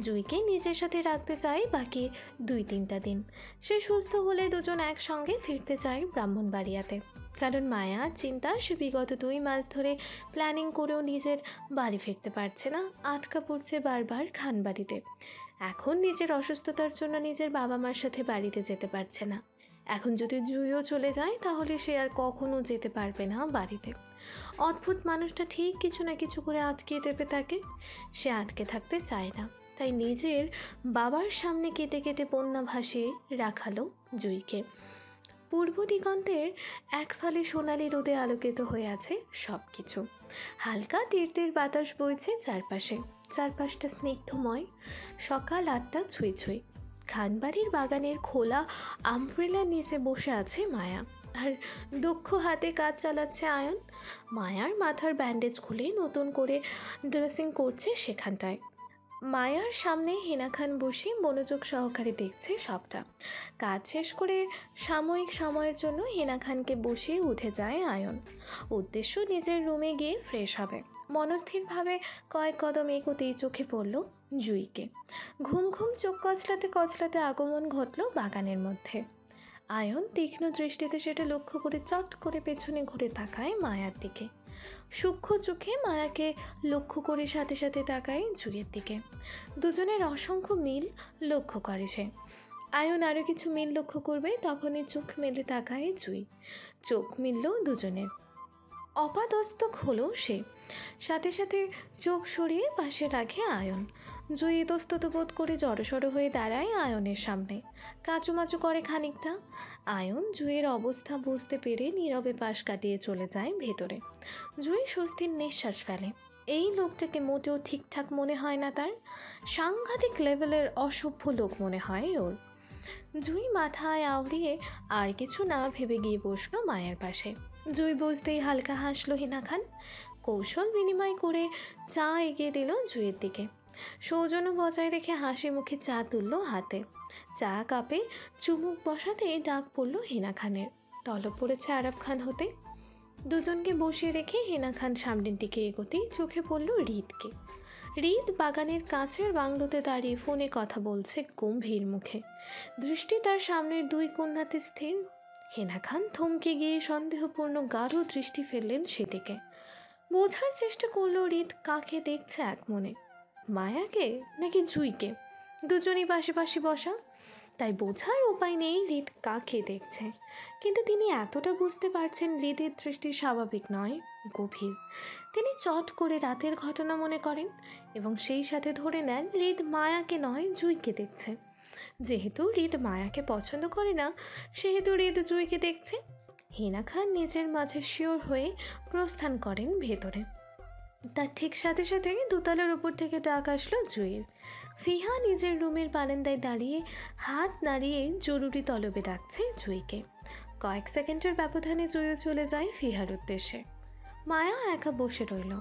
জুঁইকে নিজের সাথে রাখতে চায় বাকি 2-3টা দিন। সে সুস্থ হলে দুজন একসঙ্গে ফিরতে চায় ব্রাহ্মণবাড়িয়াতে। কারণ মায়ার চিন্তা, সে বিগত 2 মাস ধরে প্ল্যানিং করেও নিজের বাড়ি ফিরতে পারছে না, আটকা পড়ছে বারবার খানবাড়িতে। এখন নিজের অসুস্থতার জন্য নিজের বাবা মার সাথে বাড়িতে যেতে পারছে না। এখন যদি জুঁইও চলে যায় তাহলে সে আর কখনো যেতে পারবে না বাড়িতে। অদ্ভুত মানুষটা ঠিক কিছু না কিছু করে আটকে দেবে তাকে। সে আটকে থাকতে চায় না, তাই নিজের বাবার সামনে কেটে কেটে বন্যা ভাসিয়ে রাখালো জুঁইকে। পূর্ব দিগন্তের এক ফালি সোনালি রোদে আলোকিত হয়ে আছে সব কিছু। হালকা তীর্থের বাতাস বইছে চারপাশে, চারপাশটা স্নিগ্ধময়। সকাল 8টা ছুঁই ছুঁই। খানবাড়ির বাগানের খোলা আমব্রেলার নিচে বসে আছে মায়া, আর দক্ষ হাতে কাজ চালাচ্ছে আয়ন। মায়ার মাথার ব্যান্ডেজ খুলে নতুন করে ড্রেসিং করছে সেখানটায়। মায়ার সামনে হিনা খান বসে মনোযোগ সহকারে দেখছে সবটা। কাজ শেষ করে সাময়িক সময়ের জন্য হিনা খানকে বসিয়ে উঠে যায় আয়ন। উদ্দেশ্য নিজের রুমে গিয়ে ফ্রেশ হবে। মনস্থিরভাবে কয়েক কদম এগোতেই চোখে পড়ল জুঁইকে। ঘুম ঘুম চোখ কচলাতে কচলাতে আগমন ঘটল বাগানের মধ্যে। আয়ন তীক্ষ্ণ দৃষ্টিতে সেটা লক্ষ্য করে চট করে পেছনে ঘুরে তাকায় মায়ার দিকে। সূক্ষ্ম চোখে মায়াকে লক্ষ্য করে সাথে সাথে তাকায় জুঁইয়ের দিকে। দুজনের অসংখ্য মিল লক্ষ্য করে সে। আয়ন আরও কিছু মিল লক্ষ্য করবে, তখনই চোখ মেলে তাকায় জুঁই। চোখ মিলল দুজনের। অপাদস্তক হলো সে। সাথে সাথে চোখ সরিয়ে পাশে রাখে আয়ন। জুঁই ইতস্তত বোধ করে জড়সড় হয়ে দাঁড়ায় আয়নের সামনে। কাঁচুমাচু করে খানিকটা। আয়ন জুঁইয়ের অবস্থা বুঝতে পেরে নীরবে পাশ কাটিয়ে চলে যায় ভেতরে। জুঁই স্বস্তির নিঃশ্বাস ফেলে। এই লোকটাকে মোটেও ঠিকঠাক মনে হয় না তার। সাংঘাতিক লেভেলের অসভ্য লোক মনে হয় ওর। জুঁই মাথায় আওড়িয়ে আর কিছু না ভেবে গিয়ে বসলো মায়ের পাশে। জুঁই বুঝতেই হালকা হাসলো হিনা খান। কৌশল বিনিময় করে চা এগিয়ে দিল জুঁইয়ের দিকে। সৌজন্য বজায় রেখে হাসি মুখে চা তুলল হাতে। চা কাপে চুমুক বসাতেই ডাক পড়ল হিনা খানের। তলব পড়েছে আরব খান হতে। দুজনকে বসিয়ে রেখে হিনা খান সামনের দিকে এগোতেই চোখে পড়ল হৃদকে। হৃদ বাগানের কাছের বাংলোতে দাঁড়িয়ে ফোনে কথা বলছে গম্ভীর মুখে। দৃষ্টি তার সামনের 2 কন্যাতে স্থির। হিনা খান থমকে গিয়ে সন্দেহপূর্ণ গাঢ় দৃষ্টি ফেললেন সেদিকে। বোঝার চেষ্টা করলো হৃদ কাকে দেখছে এক মনে, মায়াকে নাকি জুঁইকে। দুজনই পাশাপাশি বসা, তাই বোঝার উপায় নেই হৃদ কাকে দেখছে। কিন্তু তিনি এতটা বুঝতে পারছেন হৃদের দৃষ্টি স্বাভাবিক নয়, গভীর। তিনি চট করে রাতের ঘটনা মনে করেন এবং সেই সাথে ধরে নেন হৃদ মায়াকে নয় জুঁইকে দেখছে। যেহেতু হৃদ মায়াকে পছন্দ করে না, সেহেতু হৃদ জুঁইকে দেখছে। হিনা খান নিজের মাঝে শিওর হয়ে প্রস্থান করেন ভেতরে। তার ঠিক সাথে সাথে দোতলার উপর থেকে ডাক আসলো জুঁইয়ের। ফিহা নিজের রুমের বারান্দায় দাঁড়িয়ে হাত নাড়িয়ে জরুরি তলবে ডাকছে জুঁইকে। কয়েক সেকেন্ডের ব্যবধানে জুঁইও চলে যায় ফিহার উদ্দেশ্যে। মায়া একা বসে রইল,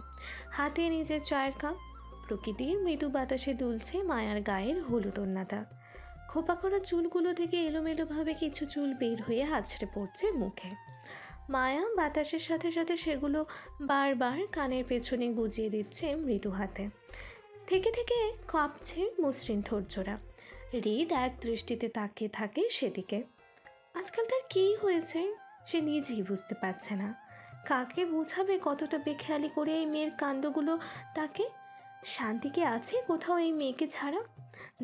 হাতে নিজের চায়ের কাপ। প্রকৃতির মৃদু বাতাসে দুলছে মায়ার গায়ের হলুদ ওড়নাটা। খোপা করা চুলগুলো থেকে এলোমেলোভাবে কিছু চুল বের হয়ে আছড়ে পড়ছে মুখে। মায়া বাতাসের সাথে সাথে সেগুলো বারবার কানের পেছনে গুজিয়ে দিচ্ছে মৃদু হাতে। থেকে থেকে কাঁপছে মসৃণ ঠোঁটজোড়া। হৃদ এক দৃষ্টিতে তাকিয়ে থাকে সেদিকে। আজকাল তার কী হয়েছে সে নিজেই বুঝতে পারছে না। কাকে বোঝাবে কতটা বেখেয়ালি করে এই মেয়ের কাণ্ডগুলো তাকে? শান্তি কি আছে কোথাও এই মেয়েকে ছাড়া?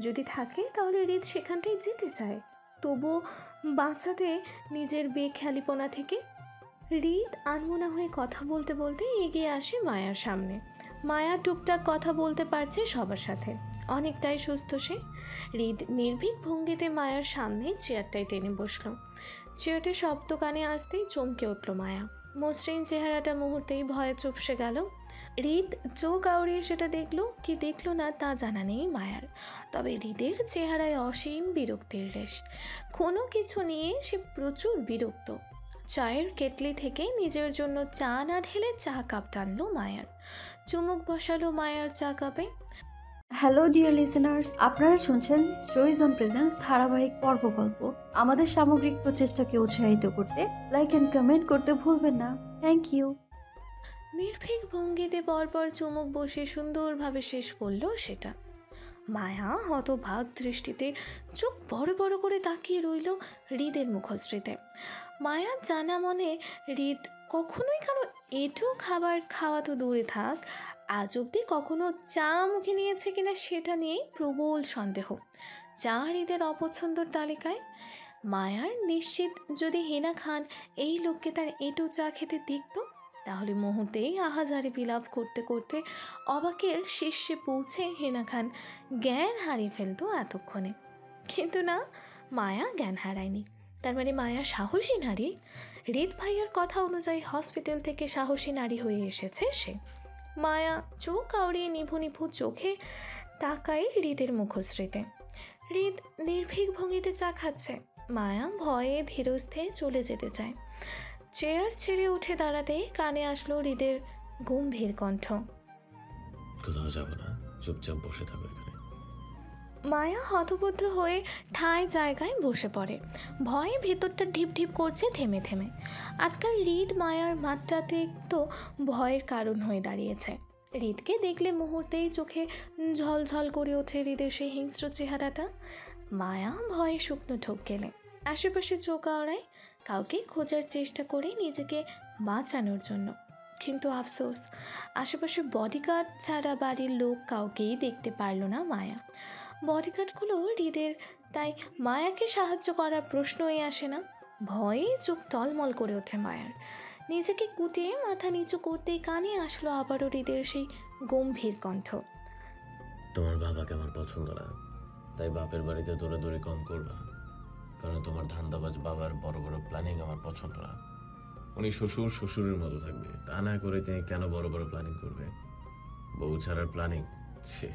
যদি থাকে তাহলে হৃদ সেখানটায় যেতে চায়, তবুও বাঁচাতে নিজের বেখেয়ালিপনা থেকে। হৃদ আনমনা হয়ে কথা বলতে বলতে এগিয়ে আসে মায়ার সামনে। মায়া টুকটাক কথা বলতে পারছে সবার সাথে, অনেকটাই সুস্থ সে। হৃদ নির্ভীক ভঙ্গিতে মায়ার সামনে চেয়ারটায় টেনে বসলো। চেয়ারটা শব্দ কানে আসতেই চমকে উঠল মায়া। মসৃণ চেহারাটা মুহূর্তেই ভয়ে চুপসে গেল। হৃদ চোখ আউড়িয়ে সেটা দেখলো কি দেখলো না তা জানা নেই মায়ার, তবে হৃদের চেহারায় অসীম বিরক্তির রেশ। কোনো কিছু নিয়ে সে প্রচুর বিরক্ত। চায়ের কেটলি থেকে নিজের জন্য চা না ঢেলে চা কাপ টানলো মায়ার, চুমুক বসালো মায়ার চা কাপে। হ্যালো ডিয়ার লিসেনার্স, আপনারা শুনছেন স্টোরিজ অন প্রেজেন্স ধারাবাহিক পর্ব গল্প। আমাদের সামগ্রিক প্রচেষ্টাকে উৎসাহিত করতে লাইক অ্যান্ড কমেন্ট করতে ভুলবেন না। Thank you. নির্ভীক ভঙ্গিতে পরপর চুমুক বসে সুন্দরভাবে শেষ করলো সেটা। মায়া হতভাগ দৃষ্টিতে চোখ বড় বড় করে তাকিয়ে রইল হৃদের মুখশ্রীতে। মায়া জানা মনে হৃদ কখনোই কারো এঁটো খাবার খাওয়া তো দূরে থাক, আজ অব্দি কখনো চা মুখে নিয়েছে কিনা সেটা নিয়েই প্রবল সন্দেহ। চা হৃদের অপছন্দর তালিকায়। মায়ার নিশ্চিত যদি হেনা খান এই লোককে তার এঁটো চা খেতে দেখত, তাহলে মুহূর্তেই আহাজারি বিলাপ করতে করতে অবাকের শীর্ষে পৌঁছে হেনা খান জ্ঞান হারিয়ে ফেলতো এতক্ষণে। কিন্তু না, মায়া জ্ঞান হারায়নি। তার মানে মায়া সাহসী নারী। হৃদ ভাইয়ের কথা অনুযায়ী হসপিটাল থেকে সাহসী নারী হয়ে এসেছে সে। মায়া চোখ আউড়িয়ে নিভু নিভু চোখে তাকায় হৃদের মুখশ্রীতে। হৃদ নির্ভীক ভঙ্গিতে চা খাচ্ছে। মায়া ভয়ে ধীরস্থে চলে যেতে চায়। চেয়ার ছেড়ে উঠে দাঁড়াতেই কানে আসলো হৃদের গম্ভীর কণ্ঠ। কোথাও যাবো না, চুপচাপ বসে থাকো এখানে। মায়া হতবুদ্ধ হয়ে ঠায় জায়গায় বসে পড়ে। ভয়ে ভেতরটা ঢিপ ঢিপ করছে থেমে থেমে। আজকাল হৃদ মায়ার মাত্রাতে তো ভয়ের কারণ হয়ে দাঁড়িয়েছে। হৃদকে দেখলে মুহূর্তেই চোখে ঝলঝল করে ওঠে হৃদের সেই হিংস্র চেহারাটা। মায়া ভয়ে শুকনো ঢোক গেলে আশেপাশে চোখ আওড়ায়, কাউকে খোঁজার চেষ্টা করে নিজেকে বাঁচানোর জন্য। কিন্তু আফসোস, আশেপাশে বডিগার্ড ছাড়া বাড়ির লোক কাউকেই দেখতে পারল না মায়া। বডিগার্ডগুলো হৃদের, তাই মায়াকে সাহায্য করার প্রশ্নই আসে না। ভয়ে চোখ টলমল করে ওঠে মায়ার। নিজেকে কুটিয়ে মাথা নিচু করতেই কানে আসলো আবারও হৃদের সেই গম্ভীর কণ্ঠ। তোমার বাবাকে আমার পছন্দ না, তাই বাপের বাড়িতে দৌড়াদৌড়ি কম করবা। কারণ তোমার ধান্দাবাজ বাবার বড় বড় প্ল্যানিং আমার পছন্দ না। উনি শ্বশুরের মতো থাকবে, তা না করে তিনি কেন বড় বড় প্ল্যানিং করবে? বউ ছাড়ার প্ল্যানিং, সে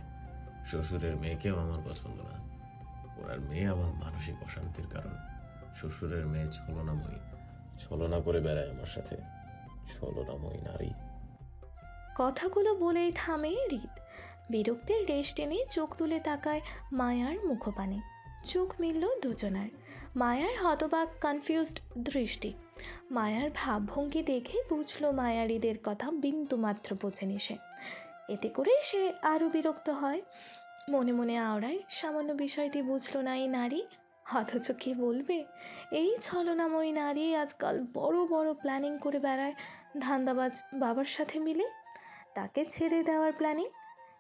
শ্বশুরের মেয়েকেও আমার পছন্দ না। ওনার মেয়ে আমার মানসিক অশান্তির কারণ। শ্বশুরের মেয়ে ছলনাময়ী, ছলনা করে বেড়ায় আমার সাথে। ছলনাময়ী নারী। কথাগুলো বলেই থামে হৃদ। বিরক্তির রেশ টেনে চোখ তুলে তাকায় মায়ার মুখপানে। চোখ মিলল দুজনার। মায়ার হতবাক কনফিউজড দৃষ্টি। মায়ার ভাবভঙ্গি দেখে বুঝলো মায়া হৃদের কথা বিন্দুমাত্র বোঝেনি সে। এতে করে সে আরও বিরক্ত হয়। মনে মনে আওড়ায় সামান্য বিষয়টি বুঝলো না এই নারী। অথচ কি বলবে, এই ছলনাময়ী নারী আজকাল বড় বড় প্ল্যানিং করে বেড়ায় ধান্দাবাজ বাবার সাথে মিলে। তাকে ছেড়ে দেওয়ার প্ল্যানিং।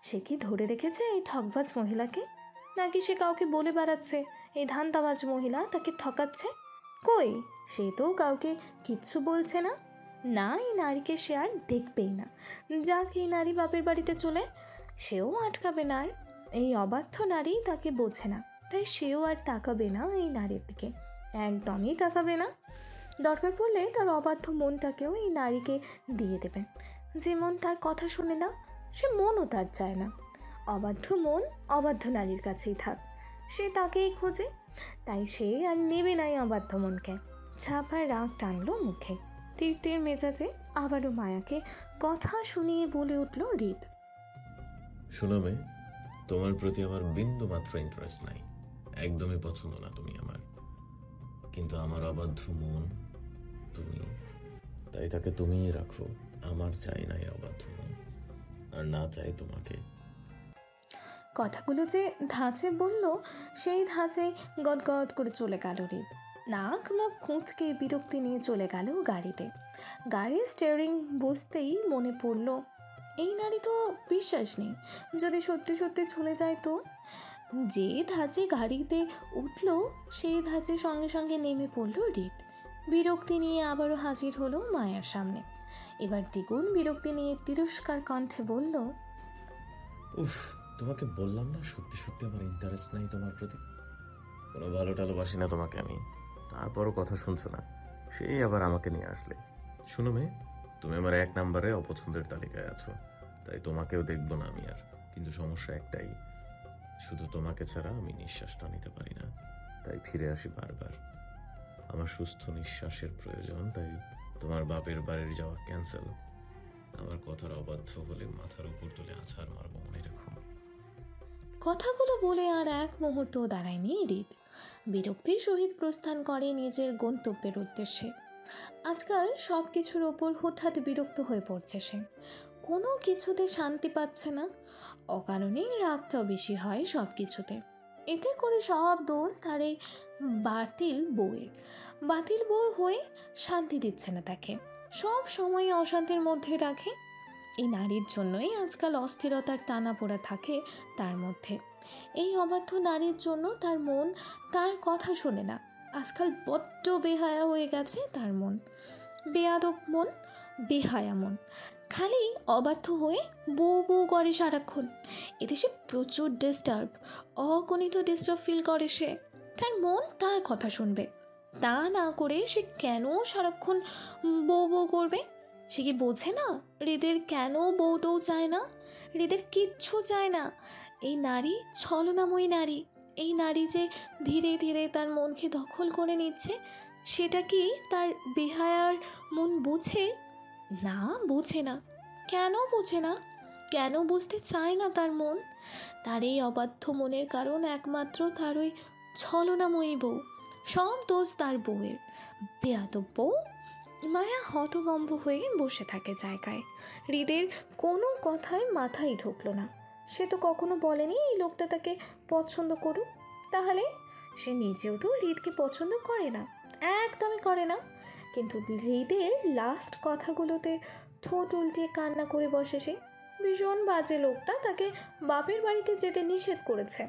সে কি ধরে রেখেছে এই ঠকবাজ মহিলাকে, নাকি সে কাউকে বলে বেড়াচ্ছে এই ধান্দাবাজ মহিলা তাকে ঠকাচ্ছে? কই, সে তো কাউকে কিচ্ছু বলছে না। না, এই নারীকে সে আর দেখবেই না। যাক, এই নারী বাপের বাড়িতে চলে, সেও আটকাবে না। আর এই অবাধ্য নারী তাকে বোঝে না, তাই সেও আর তাকাবে না এই নারীর দিকে, একদমই তাকাবে না। দরকার পড়লে তার অবাধ্য মনটাকেও এই নারীকে দিয়ে দেবে। যে মন তার কথা শুনে না, সে মনও তার চায় না। অবাধ্য মন অবাধ্য নারীর কাছেই থাক, সে তাকেই খোঁজে। তাই সে আর নেবে না এই অবাধ্য মনকে। ছাপার রাগ টানলো মুখে। তীর তীর মেজাজে আবারও মায়াকে কথা শুনিয়ে বলে উঠল হৃদ। শোনো মেয়ে, তোমার প্রতি আমার বিন্দু মাত্র ইন্টারেস্ট নাই, একদমই পছন্দ না তুমি আমার। কিন্তু আমার অবাধ্য মন তুমি, তাই তাকে তুমিই রাখো। আমার চাই না এই অবাধ্য মন, আর না চাই তোমাকে। কথাগুলো যে ধাঁচে বলল, সেই ধাঁচেই গদগদ করে চলে গেল হৃদ। নাক মুখ খুঁচকে বিরক্তি নিয়ে চলে গেল গাড়িতে। গাড়ির স্টিয়ারিং বসতেই মনে পড়ল, এই নারী তো বিশ্বাস নেই, যদি সত্যি সত্যি চলে যায় তো। যে ধাঁচে গাড়িতে উঠল, সেই ধাঁচে সঙ্গে সঙ্গে নেমে পড়ল হৃদ। বিরক্তি নিয়ে আবারও হাজির হলো মায়ার সামনে। এবার দ্বিগুণ বিরক্তি নিয়ে তিরস্কার কণ্ঠে বলল, উফ, তোমাকে বললাম না সত্যি সত্যি আমার ইন্টারেস্ট নাই তোমার প্রতি। কোনো ভালো টালোবাসি না তোমাকে আমি, তারপরও কথা শুনছো না। সেই আবার আমাকে নিয়ে আসলে। শুনো মেয়ে, তুমি আমার 1 নম্বরে অপছন্দের তালিকায় আছো। তাই তোমাকেও দেখবো না আমি আর। কিন্তু সমস্যা একটাই, শুধু তোমাকে ছাড়া আমি নিঃশ্বাসটা নিতে পারি না, তাই ফিরে আসি বারবার। আমার সুস্থ নিঃশ্বাসের প্রয়োজন, তাই তোমার বাপের বাড়ির যাওয়া ক্যান্সেল। আমার কথার অবাধ্য হলে মাথার উপর তুলে আছাড় মারবো, মনে রেখো। কথাগুলো বলে আর এক মুহূর্ত দাঁড়ায়নি হৃদ। বিরক্তির সহিত প্রস্থান করে নিজের গন্তব্যের উদ্দেশ্যে। আজকাল সব কিছুর ওপর হুটহাট বিরক্ত হয়ে পড়ছে সে। কোনো কিছুতে শান্তি পাচ্ছে না, অকারণেই রাগটাও বেশি হয় সব কিছুতে। এতে করে সব দোষ তার এই বাতিল বউয়ের। বাতিল বউ হয়ে শান্তি দিচ্ছে না তাকে, সব সময় অশান্তির মধ্যে রাখে। এই নারীর জন্যই আজকাল অস্থিরতার টানা পড়ে থাকে তার মধ্যে। এই অবাধ্য নারীর জন্য তার মন তার কথা শোনে না। আজকাল বড্ড বেহায়া হয়ে গেছে তার মন, বেয়াদব মন, বেহায়া মন। খালি অবাধ্য হয়ে বউ বউ করে সারাক্ষণ। এতে সে প্রচুর ডিস্টার্ব, অগণিত ডিস্টার্ব ফিল করে সে। তার মন তার কথা শুনবে, তা না করে সে কেন সারাক্ষণ বউ বউ করবে? সে কি বোঝে না হৃদের কেন বউটাও চায় না? হৃদের কিচ্ছু চায় না। এই নারী ছলনাময়ী নারী, এই নারী যে ধীরে ধীরে তার মনকে দখল করে নিচ্ছে, সেটা কি তার বেহায়ার মন বুঝে? না, বুঝে না। কেন বুঝে না? কেন বুঝতে চায় না তার মন? তার এই অবাধ্য মনের কারণ একমাত্র তার ওই ছলনাময়ী বউ। সব দোষ তার বউয়ের, বেয়াদব বউ। মায়া হতভম্ব হয়ে বসে থাকে জায়গায়। হৃদের কোনো কথায় মাথায় ঢুকলো না। সে তো কখনো বলেনি এই লোকটা তাকে পছন্দ করুক। তাহলে সে নিজেও তো হৃদকে পছন্দ করে না, একদমই করে না। কিন্তু হৃদের লাস্ট কথাগুলোতে ঠোঁট উল্টিয়ে কান্না করে বসে সে। ভীষণ বাজে লোকটা তাকে বাপের বাড়িতে যেতে নিষেধ করেছে,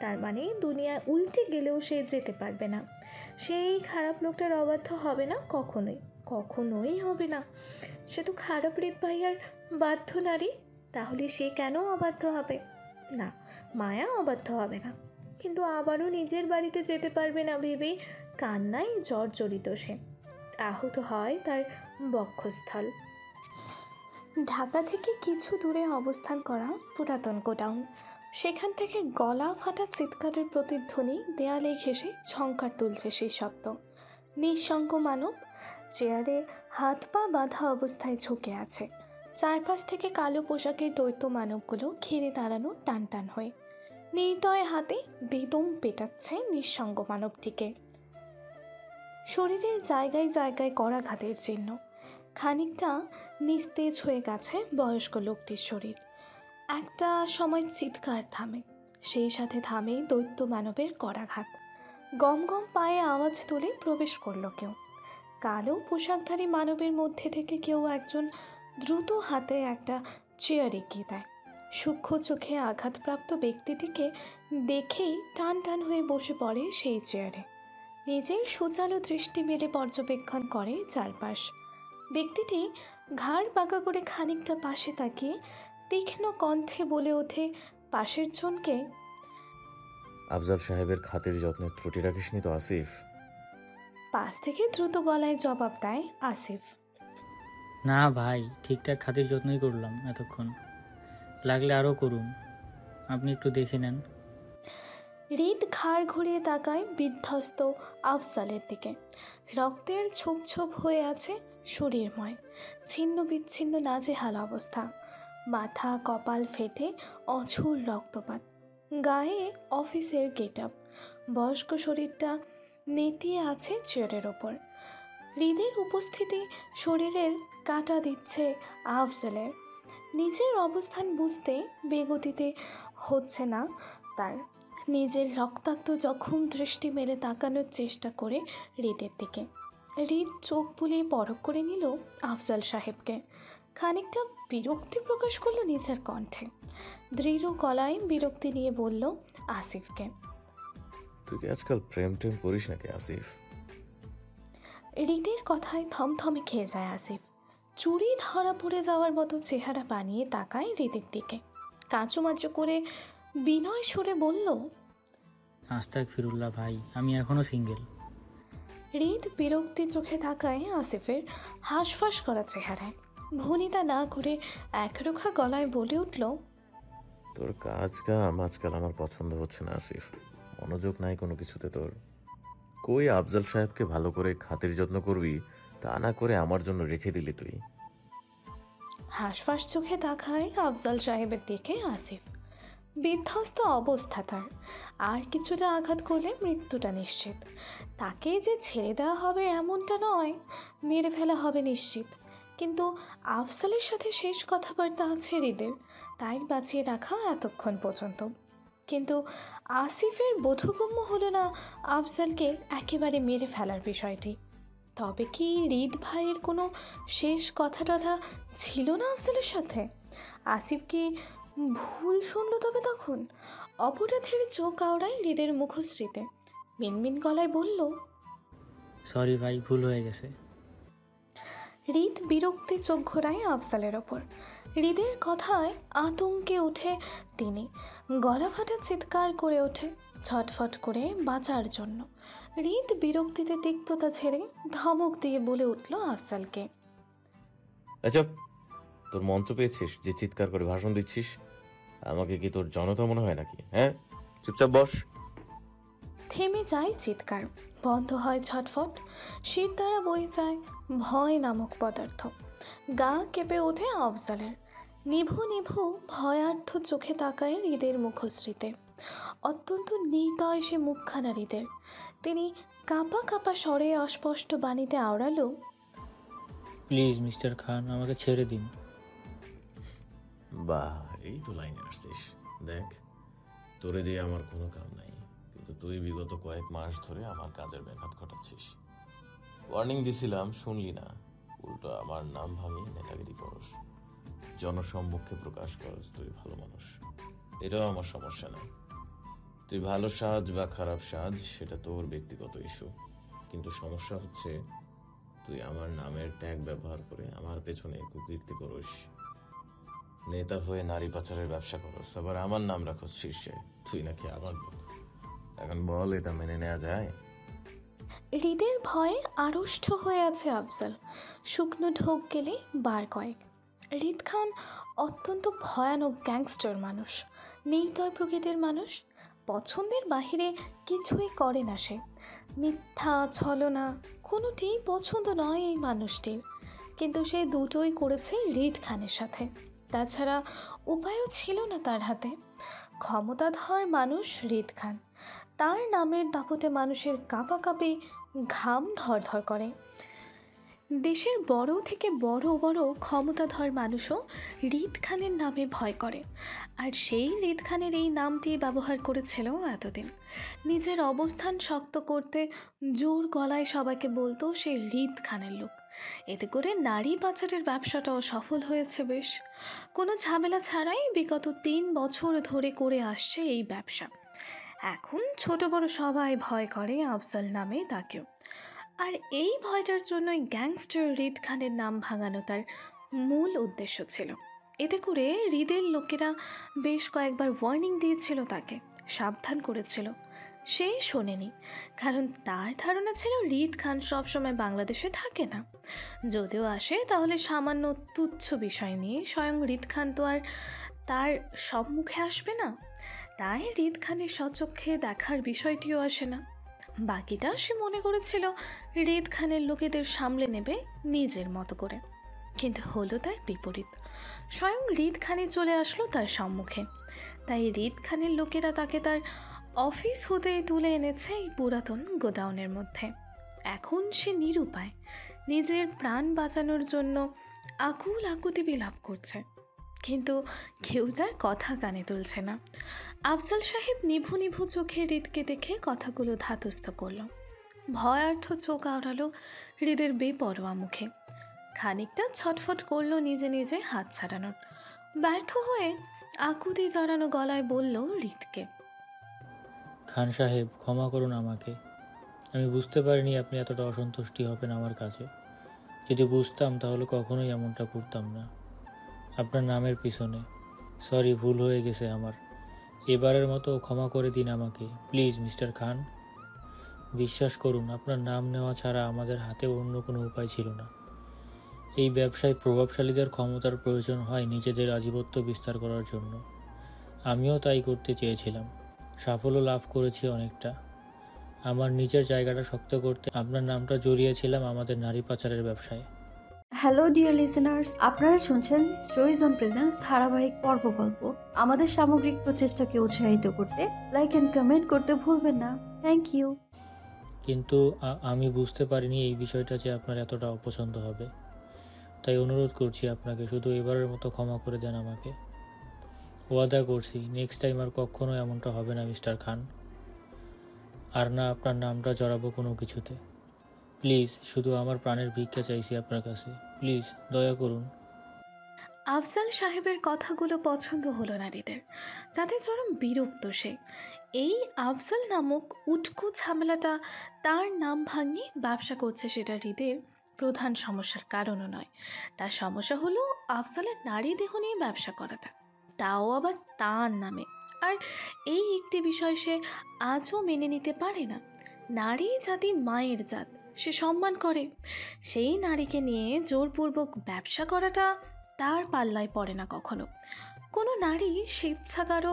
তার মানে দুনিয়া উল্টে গেলেও সে যেতে পারবে না। সেই খারাপ লোকটার অবাধ্য হবে না কখনোই, কখনোই হবে না। সে তো খারাপ হৃদ ভাইয়ার বাধ্য নারী, তাহলে সে কেন অবাধ্য হবে? না, মায়া অবাধ্য হবে না। কিন্তু আবারও নিজের বাড়িতে যেতে পারবে না ভেবেই কান্নায় জর্জরিত সে। আহত হয় তার বক্ষস্থল। ঢাকা থেকে কিছু দূরে অবস্থান করা পুরাতন গোডাউন। সেখান থেকে গলা ফাটা চিৎকারের প্রতিধ্বনি দেয়ালে ঘেঁষে ঝংকার তুলছে সেই শব্দ। নিঃসঙ্গ মানব চেয়ারে হাত পা বাঁধা অবস্থায় ঝুঁকে আছে। চারপাশ থেকে কালো পোশাকের দৈত্য মানবগুলো ঘিরে দাঁড়ানো টান টান হয়ে নির্দয় হাতে বেদম পেটাচ্ছে নিঃসঙ্গ মানবটিকে। শরীরের জায়গায় জায়গায় করাঘাতের চিহ্ন। খানিকটা নিস্তেজ হয়ে গেছে বয়স্ক লোকটির শরীর। একটা সময় চিৎকার থামে, সেই সাথে থামে দৈত্য মানবের করাঘাত। গম গম পায়ে আওয়াজ তুলে প্রবেশ করলো কেউ। কালো পোশাকধারী মানবের মধ্যে থেকে কেউ একজন দ্রুত হাতে একটা চেয়ার এগিয়ে দেয়। সূক্ষ্ম চোখে আঘাতপ্রাপ্ত ব্যক্তিটিকে দেখেই টান টান হয়ে বসে পড়ে সেই চেয়ারে। নিজের সুচালো দৃষ্টি মেলে পর্যবেক্ষণ করে চারপাশ। ব্যক্তিটি ঘাড় বাঁকা করে খানিকটা পাশে তাকিয়ে তীক্ষ্ণ কণ্ঠে বলে ওঠে পাশের জনকে, আফজাল সাহেবের খাতির যত্নের ত্রুটি রাখিসনি তো আসিফ? পাশ থেকে দ্রুত গলায় জবাব দেয় আসিফ। না ভাই, ঠিকঠাক খাতির যত্নই করলাম এতক্ষণ, লাগলে আরও করুন, আপনি একটু দেখে নেন। হৃদ ঘাড় ঘুরিয়ে তাকায় বিধ্বস্ত আফজালের দিকে। রক্তের ছোপ ছোপ হয়ে আছে শরীরময়, ছিন্ন বিচ্ছিন্ন নাজেহাল অবস্থা। মাথা কপাল ফেটে অঝোর রক্তপাত, গায়ে অফিসের গেট আপ। বয়স্ক শরীরটা নেতিয়ে আছে চেয়ারের ওপর। হৃদের উপস্থিতি শরীরের কাটা দিচ্ছে আফজালের। নিজের অবস্থান বুঝতে বেগতিতে হচ্ছে না তার। নিজের রক্তাক্ত জখম দৃষ্টি মেলে তাকানোর চেষ্টা করে হৃদের দিকে। হৃদ চোখ বুলিয়ে পরখ করে নিল আফজাল সাহেবকে। খানিকটা বিরক্তি প্রকাশ করলো নিজের কণ্ঠে। দৃঢ় গলায় বিরক্তি নিয়ে বলল আসিফকে, তুই কি আজকাল প্রেম টেম করিস নাকি আসিফ? হৃদের কথায় থমথমে খেয়ে যায় আসিফ। চুরি ধরা পড়ে যাওয়ার মতো চেহারা বানিয়ে তাকায় হৃদের দিকে। কাঁচুমাচু করে বিনয় সুরে বলল, আস্তাগফিরুল্লাহ ভাই, আমি এখনো সিঙ্গেল। হৃদ বিরক্তি চোখে তাকায় আসিফের হাঁসফাঁস করা চেহারায়। ভনিতা না করে একরোখা গলায় বলে উঠল, তোর কাজ কাম আজকাল আমার পছন্দ হচ্ছে না আসিফ। মনোযোগ নাই কোনো কিছুতে তোর। কই আফজাল সাহেবকে ভালো করে খাতির যত্ন করবি, তা না করে আমার জন্য রেখে দিলি তুই। হাঁসফাঁস চোখে তাকায় আফজাল সাহেবের দিকে আসিফ। বিধ্বস্ত অবস্থা তার, আর কিছুটা আঘাত করলে মৃত্যুটা নিশ্চিত। তাকে যে ছেড়ে দেওয়া হবে এমনটা নয়, মেরে ফেলা হবে নিশ্চিত। কিন্তু আফজালের সাথে শেষ কথাবার্তা আছে হৃদের, তাই বাঁচিয়ে রাখা এতক্ষণ পর্যন্ত। কিন্তু আসিফের বোধগম্য হলো না আফজালকে একেবারে মেরে ফেলার বিষয়টি। তবে কি হৃদ ভাইয়ের কোনো শেষ কথা টথা ছিল না আফজালের সাথে? আসিফ কি ভুল শুনল তবে তখন? অপরাধের চোখ আওড়ায় হৃদের মুখশ্রীতে, মিনমিন গলায় বলল, সরি ভাই, ভুল হয়ে গেছে। হৃদ বিরক্তি চোখ ঘোরায় আফজালের ওপর। হৃদের কথায় আতঙ্কে উঠে তিনি, গলা ফাটা চিৎকার করে ওঠে ছটফট করে বাঁচার জন্য। হৃদ বিরক্তিতে তিক্ততা ছেড়ে ধমক দিয়ে বলে উঠল আফজালকে, আচ্ছা, তোর মঞ্চ পেয়েছিস যে চিৎকার করে ভাষণ দিচ্ছিস? আমাকে কি তোর জনতা মনে হয় নাকি? হ্যাঁ, চুপচাপ বস। থেমে যায় চিৎকার, বন্ধ হয় ছটফট, শীত দ্বারা বয়ে যায় ভয় নামক পদার্থ। গা কেঁপে ওঠে আফজালের, নিভু নিভু ভয়ার্থ চোখে তাকায় হৃদের মুখশ্রীতে। অত্যন্ত নির্দয় সে মুখখানা হৃদের। তিনি কাঁপা কাঁপা স্বরে অস্পষ্ট বাণীতে আওড়ালো, প্লিজ মিস্টার খান, আমাকে ছেড়ে দিন। বাহ, এই তো লাইনে আসছিস। দেখ, তোরে দিয়ে আমার কোনো কাম নাই, কিন্তু তুই বিগত কয়েক মাস ধরে আমার কাজের ব্যাঘাত ঘটাচ্ছিস। ওয়ার্নিং দিছিলাম, শুনলি না। উল্টো আমার নাম ভাঙিয়ে নেতাগিরি করস, জনসম্মুখে প্রকাশ করস তুই ভালো মানুষ। এটাও আমার সমস্যা না। তুই ভালো সাজ বা খারাপ সাজ সেটা তোর ব্যক্তিগত ইস্যু, কিন্তু সমস্যা হচ্ছে তুই আমার নামের ট্যাগ ব্যবহার করে আমার পেছনে কুকীর্তি করস। নেতা হয়ে নারী পাচারের ব্যবসা করস, আবার আমার নাম রাখস শীর্ষে। তুই নাকি আমার লোক। এখন বল, এটা মেনে নেওয়া যায়? হৃদের ভয়ে আড়ষ্ট হয়ে আছে আফজাল। শুকনো ঢোক গেলে বার কয়েক। হৃদ খান অত্যন্ত ভয়ানক গ্যাংস্টার মানুষ, নির্দয় প্রকৃতির মানুষ। পছন্দের বাহিরে কিছুই করে না সে। মিথ্যা, ছলনা কোনোটি পছন্দ নয় এই মানুষটির, কিন্তু সে দুটোই করেছে হৃদ খানের সাথে। তাছাড়া উপায়ও ছিল না তার হাতে। ক্ষমতাধর মানুষ হৃদ খান, তার নামের দাপটে মানুষের কাঁপাকাঁপি ঘাম ধরধর করে। দেশের বড় থেকে বড় বড় ক্ষমতাধর মানুষও হৃদ খানের নামে ভয় করে, আর সেই হৃদ খানের এই নামটি ব্যবহার করেছিল এতদিন। নিজের অবস্থান শক্ত করতে জোর গলায় সবাইকে বলতো সে হৃদ খানের লোক। এতে করে নারী পাচারের ব্যবসাটাও সফল হয়েছে বেশ। কোনো ঝামেলা ছাড়াই বিগত 3 বছর ধরে করে আসছে এই ব্যবসা। এখন ছোট বড় সবাই ভয় করে আফজাল নামে তাকেও। আর এই ভয়টার জন্যই গ্যাংস্টার হৃদ খানের নাম ভাঙানো তার মূল উদ্দেশ্য ছিল। এতে করে হৃদের লোকেরা বেশ কয়েকবার ওয়ার্নিং দিয়েছিল তাকে, সাবধান করেছিল। সে শোনেনি, কারণ তার ধারণা ছিল হৃদ খান সবসময় বাংলাদেশে থাকে না। যদিও আসে তাহলে সামান্য তুচ্ছ বিষয় নিয়ে। স্বয়ং হৃদ খান তো আর তার সম্মুখে আসবে না, তাই হৃদ খানের স্বচক্ষে দেখার বিষয়টিও আসে না। বাকিটা সে মনে করেছিল হৃদ খানের লোকেদের সামলে নেবে নিজের মতো করে। কিন্তু হলো তার বিপরীত। স্বয়ং হৃদ খানই চলে আসলো তার সম্মুখে। তাই হৃদ খানের লোকেরা তাকে তার অফিস হতেই তুলে এনেছে এই পুরাতন গোডাউনের মধ্যে। এখন সে নিরুপায়, নিজের প্রাণ বাঁচানোর জন্য আকুল আকুতি বিলাপ করছে, কিন্তু কেউ তার কথা কানে তুলছে না। আফজাল সাহেব নিভু নিভু চোখে হৃদকে দেখে কথাগুলো ধাতস্থ করল। ভয়ার্থ চোখ আওড়ালো হৃদের বেপরোয়া মুখে। খানিকটা ছটফট করলো নিজে নিজে হাত ছাড়ানোর। ব্যর্থ হয়ে আকুতি জড়ানো গলায় বলল হৃদকে, খান সাহেব, ক্ষমা করুন আমাকে। আমি বুঝতে পারিনি আপনি এতটা অসন্তুষ্টি হবেন আমার কাছে। যদি বুঝতাম তাহলে কখনোই এমনটা করতাম না আপনার নামের পিছনে। সরি, ভুল হয়ে গেছে আমার। এবারের মতো ক্ষমা করে দিন আমাকে প্লিজ মিস্টার খান। বিশ্বাস করুন, আপনার নাম নেওয়া ছাড়া আমাদের হাতে অন্য কোনো উপায় ছিল না। এই ব্যবসায় প্রভাবশালীদের ক্ষমতার প্রয়োজন হয় নিজেদের আধিপত্য বিস্তার করার জন্য। আমিও তাই করতে চেয়েছিলাম, সাফল্য লাভ করেছি অনেকটা। আমার নিজের জায়গাটা শক্ত করতে আপনার নামটা জড়িয়েছিলাম আমাদের নারী পাচারের ব্যবসায়। হ্যালো ডিয়ার লিসেনার্স, আপনারা শুনছেন স্টোরিজ অন প্রেজেন্স ধারাবাহিক পর্ব গল্প। আমাদের সামগ্রিক প্রচেষ্টাকে উৎসাহিত করতে লাইক অ্যান্ড কমেন্ট করতে ভুলবেন না। Thank you. কিন্তু আমি বুঝতে পারিনি এই বিষয়টা যে আপনার এতটা অপছন্দ হবে। তাই অনুরোধ করছি আপনাকে, শুধু এবারের মতো ক্ষমা করে দেন আমাকে। ওয়াদা করছি নেক্সট টাইম আর কখনো এমনটা হবে না মিস্টার খান। আর না আপনার নামটা জড়াবো কোনো কিছুতে। প্লিজ, শুধু আমার প্রাণের ভিক্ষা চাইছি আপনার কাছে, প্লিজ দয়া করুন। আফজাল সাহেবের কথাগুলো পছন্দ হলো না হৃদের, তাতে চরম বিরক্ত সে। এই আফজাল নামক উটকো ঝামেলাটা তার নাম ভাঙিয়ে ব্যবসা করছে, সেটা হৃদের প্রধান সমস্যার কারণও নয়। তার সমস্যা হলো আফজালের নারী দেহ নিয়ে ব্যবসা করাটা, তাও আবার তার নামে। আর এই একটি বিষয় সে আজও মেনে নিতে পারে না। নারী জাতি মায়ের জাত, সে সম্মান করে। সেই নারীকে নিয়ে জোরপূর্বক ব্যবসা করাটা তার পাল্লায় পড়ে না কখনো। কোনো নারী স্বেচ্ছাকারও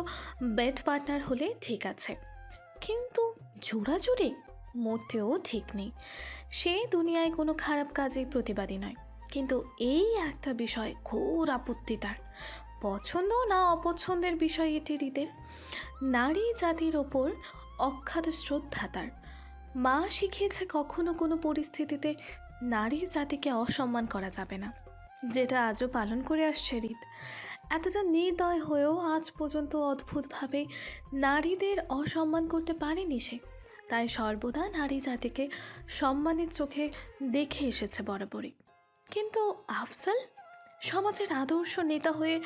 বেড পার্টনার হলে ঠিক আছে, কিন্তু জোড়াজুড়ি মোটেও ঠিক নেই। সে দুনিয়ায় কোনো খারাপ কাজে প্রতিবাদী নয়, কিন্তু এই একটা বিষয় ঘোর আপত্তি তার। পছন্দ না অপছন্দের বিষয় এটি হৃদের। নারী জাতির ওপর অখ্যাত শ্রদ্ধা তার। মা শিখিয়েছে কখনো কোনো পরিস্থিতিতে নারী জাতিকে অসম্মান করা যাবে না, যেটা আজও পালন করে আসছে হৃদ। এতটা নির্দয় হয়েও আজ পর্যন্ত অদ্ভুতভাবে নারীদের অসম্মান করতে পারেনি সে। তাই সর্বদা নারী জাতিকে সম্মানের চোখে দেখে এসেছে বরাবরই। কিন্তু আফজাল সমাজের আদর্শ নেতা হয়ে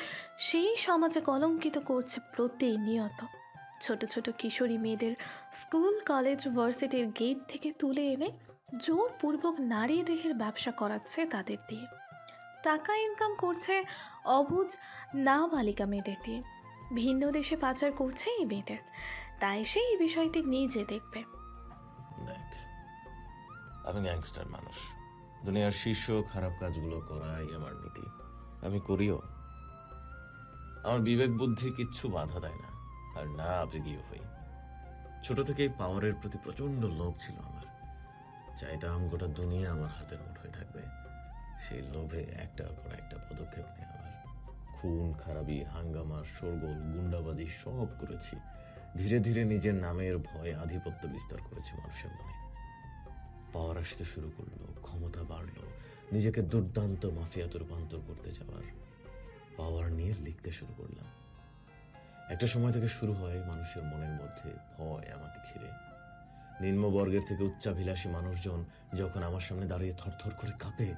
সেই সমাজে কলঙ্কিত করছে প্রতিনিয়ত। ছোট ছোট কিশোরী মেয়েদের স্কুল কলেজ ভার্সিটির গেট থেকে তুলে এনে জোরপূর্বক নারী দেহের ব্যবসা করাচ্ছে তাদের দিয়ে। টাকা ইনকাম করছে অবুঝ নাবালিকা মেয়েদের দিয়ে। ভিন্ন দেশে পাচার করছে এই মেয়েদের। তাই সে এই বিষয়টি নিজে দেখবে। দেখ, আমি গ্যাংস্টার মানুষ, দুনিয়ার শীর্ষ খারাপ কাজগুলো করাই আমার নীতি। আমি করিও। আমার বিবেক বুদ্ধি কিচ্ছু বাধা দেয় না, আর না আবেগীয় হই। ছোট থেকেই পাওয়ারের প্রতি প্রচন্ড লোভ ছিল আমার। চাইতাম গোটা দুনিয়া আমার হাতের মুঠোয় থাকবে। সেই লোভে একটার পর একটা পদক্ষেপ নেই আমার। খুন খারাপি, হাঙ্গামা, শোরগোল, গুন্ডাবাজি সব করেছি। ধীরে ধীরে নিজের নামের ভয়ে আধিপত্য বিস্তার করেছি মানুষের মনে। পাওয়ার আসতে শুরু করলো, ক্ষমতা বাড়লো, নিজেকে দুর্দান্ত মাফিয়াতে রূপান্তর করতে যাওয়ার পাওয়ার নিয়ে লিখতে শুরু করলাম। একটা সময় থেকে শুরু হয় মানুষের মনের মধ্যে ভয় আমাকে ঘিরে। নিম্নবর্গের থেকে উচ্চাভিলাষী মানুষজন যখন আমার সামনে দাঁড়িয়ে থরথর করে কাঁপে,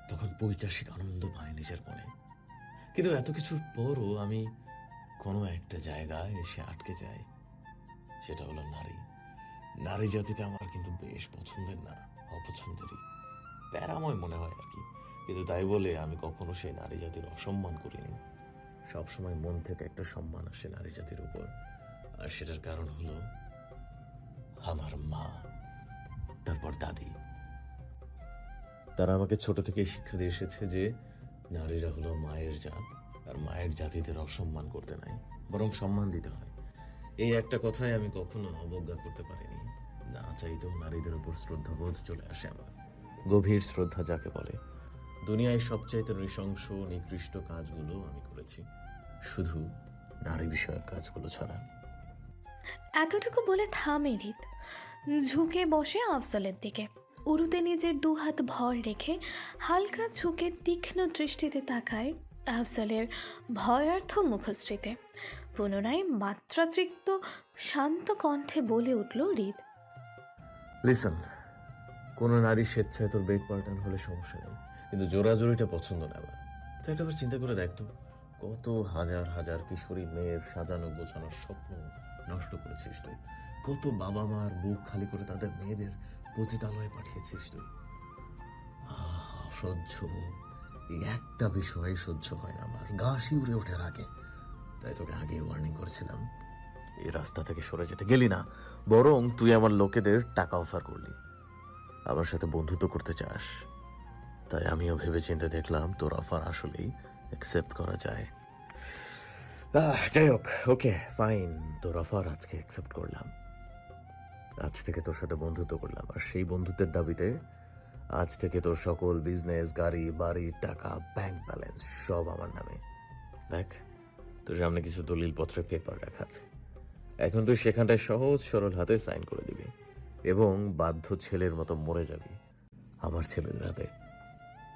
তখন পৈশাসিক আনন্দ পায় নিজের মনে। কিন্তু এত কিছুর পরও আমি কোনো একটা জায়গায় এসে আটকে যাই, সেটা হলো নারী। নারী জাতিটা আমার কিন্তু বেশ পছন্দের না, অপছন্দেরই। প্যারাময় মনে হয় আর কি। কিন্তু তাই বলে আমি কখনো সেই নারী জাতির অসম্মান করিনি। সবসময় মন থেকে একটা সম্মান আসে নারী জাতির উপর। আর সেটার কারণ হলো আমার মা, তারপর দাদি। তারা আমাকে ছোট থেকে শিক্ষা দিয়ে এসেছে যে নারীরা হলো মায়ের জাত, আর মায়ের জাতিদের অসম্মান করতে নাই, বরং সম্মান দিতে হয়। এই একটা কথাই আমি কখনো অবজ্ঞা করতে পারিনি। না চাইতেও নারীদের উপর শ্রদ্ধাবোধ চলে আসে আমার। গভীর শ্রদ্ধা যাকে বলে। দুনিয়ায় সবচাইতে নৃশংস নিকৃষ্ট কাজগুলো আমি করেছি, শুধু নারী বিষয়ক কাজগুলো ছাড়া। এতটুকু বলে থামে হৃদ। ঝুঁকে বসে আফজালের দিকে। উরুতে নিজের দুহাত ভর রেখে হালকা ঝুঁকে তীক্ষ্ণ দৃষ্টিতে তাকায় আফজালের ভয়ার্থ মুখশ্রীতে। পুনরায় মাত্রাতিরিক্ত শান্ত কণ্ঠে বলে উঠল হৃদ, লিসন, কোনো নারী স্বেচ্ছায় তোর বেড পার্টনার হলে সমস্যা নেই, কিন্তু জোরাজোরিটা পছন্দ না আমার। তো একটা বার চিন্তা করে দেখতো, কত হাজার হাজার কিশোরী মেয়ের সাজানো গোছানোর স্বপ্ন নষ্ট করেছিস তুই। কত বাবা মার বুক খালি করে তাদের মেয়েদের পতিতালয়ে পাঠিয়েছিস তুই। অসহ্য, এই একটা বিষয় সহ্য হয় না আমার, গা শিউরে ওঠে আগে। তাই তোকে আগে ওয়ার্নিং করেছিলাম, এই রাস্তা থেকে সরে যেতে গেলি না, বরং তুই আমার লোকেদের টাকা অফার করলি। আমার সাথে বন্ধুত্ব করতে চাস, তাই আমিও ভেবেচিন্তে দেখলাম তোর অফার আসলেই অ্যাকসেপ্ট করা যায়। যাই হোক, ওকে ফাইন, তোর অফার আজকে অ্যাকসেপ্ট করলাম। আজ থেকে তোর সাথে বন্ধুত্ব করলাম, আর সেই বন্ধুত্বের দাবিতে আজ থেকে তোর সকল বিজনেস, গাড়ি, বাড়ি, টাকা, ব্যাংক ব্যালেন্স সব আমার নামে। দেখ, তোর সামনে কিছু দলিল পত্রের পেপার রাখা আছে। এখন তুই সেখানটায় সহজ সরল হাতে সাইন করে দিবি এবং বাধ্য ছেলের মতো মরে যাবি আমার ছেলেদের হাতে।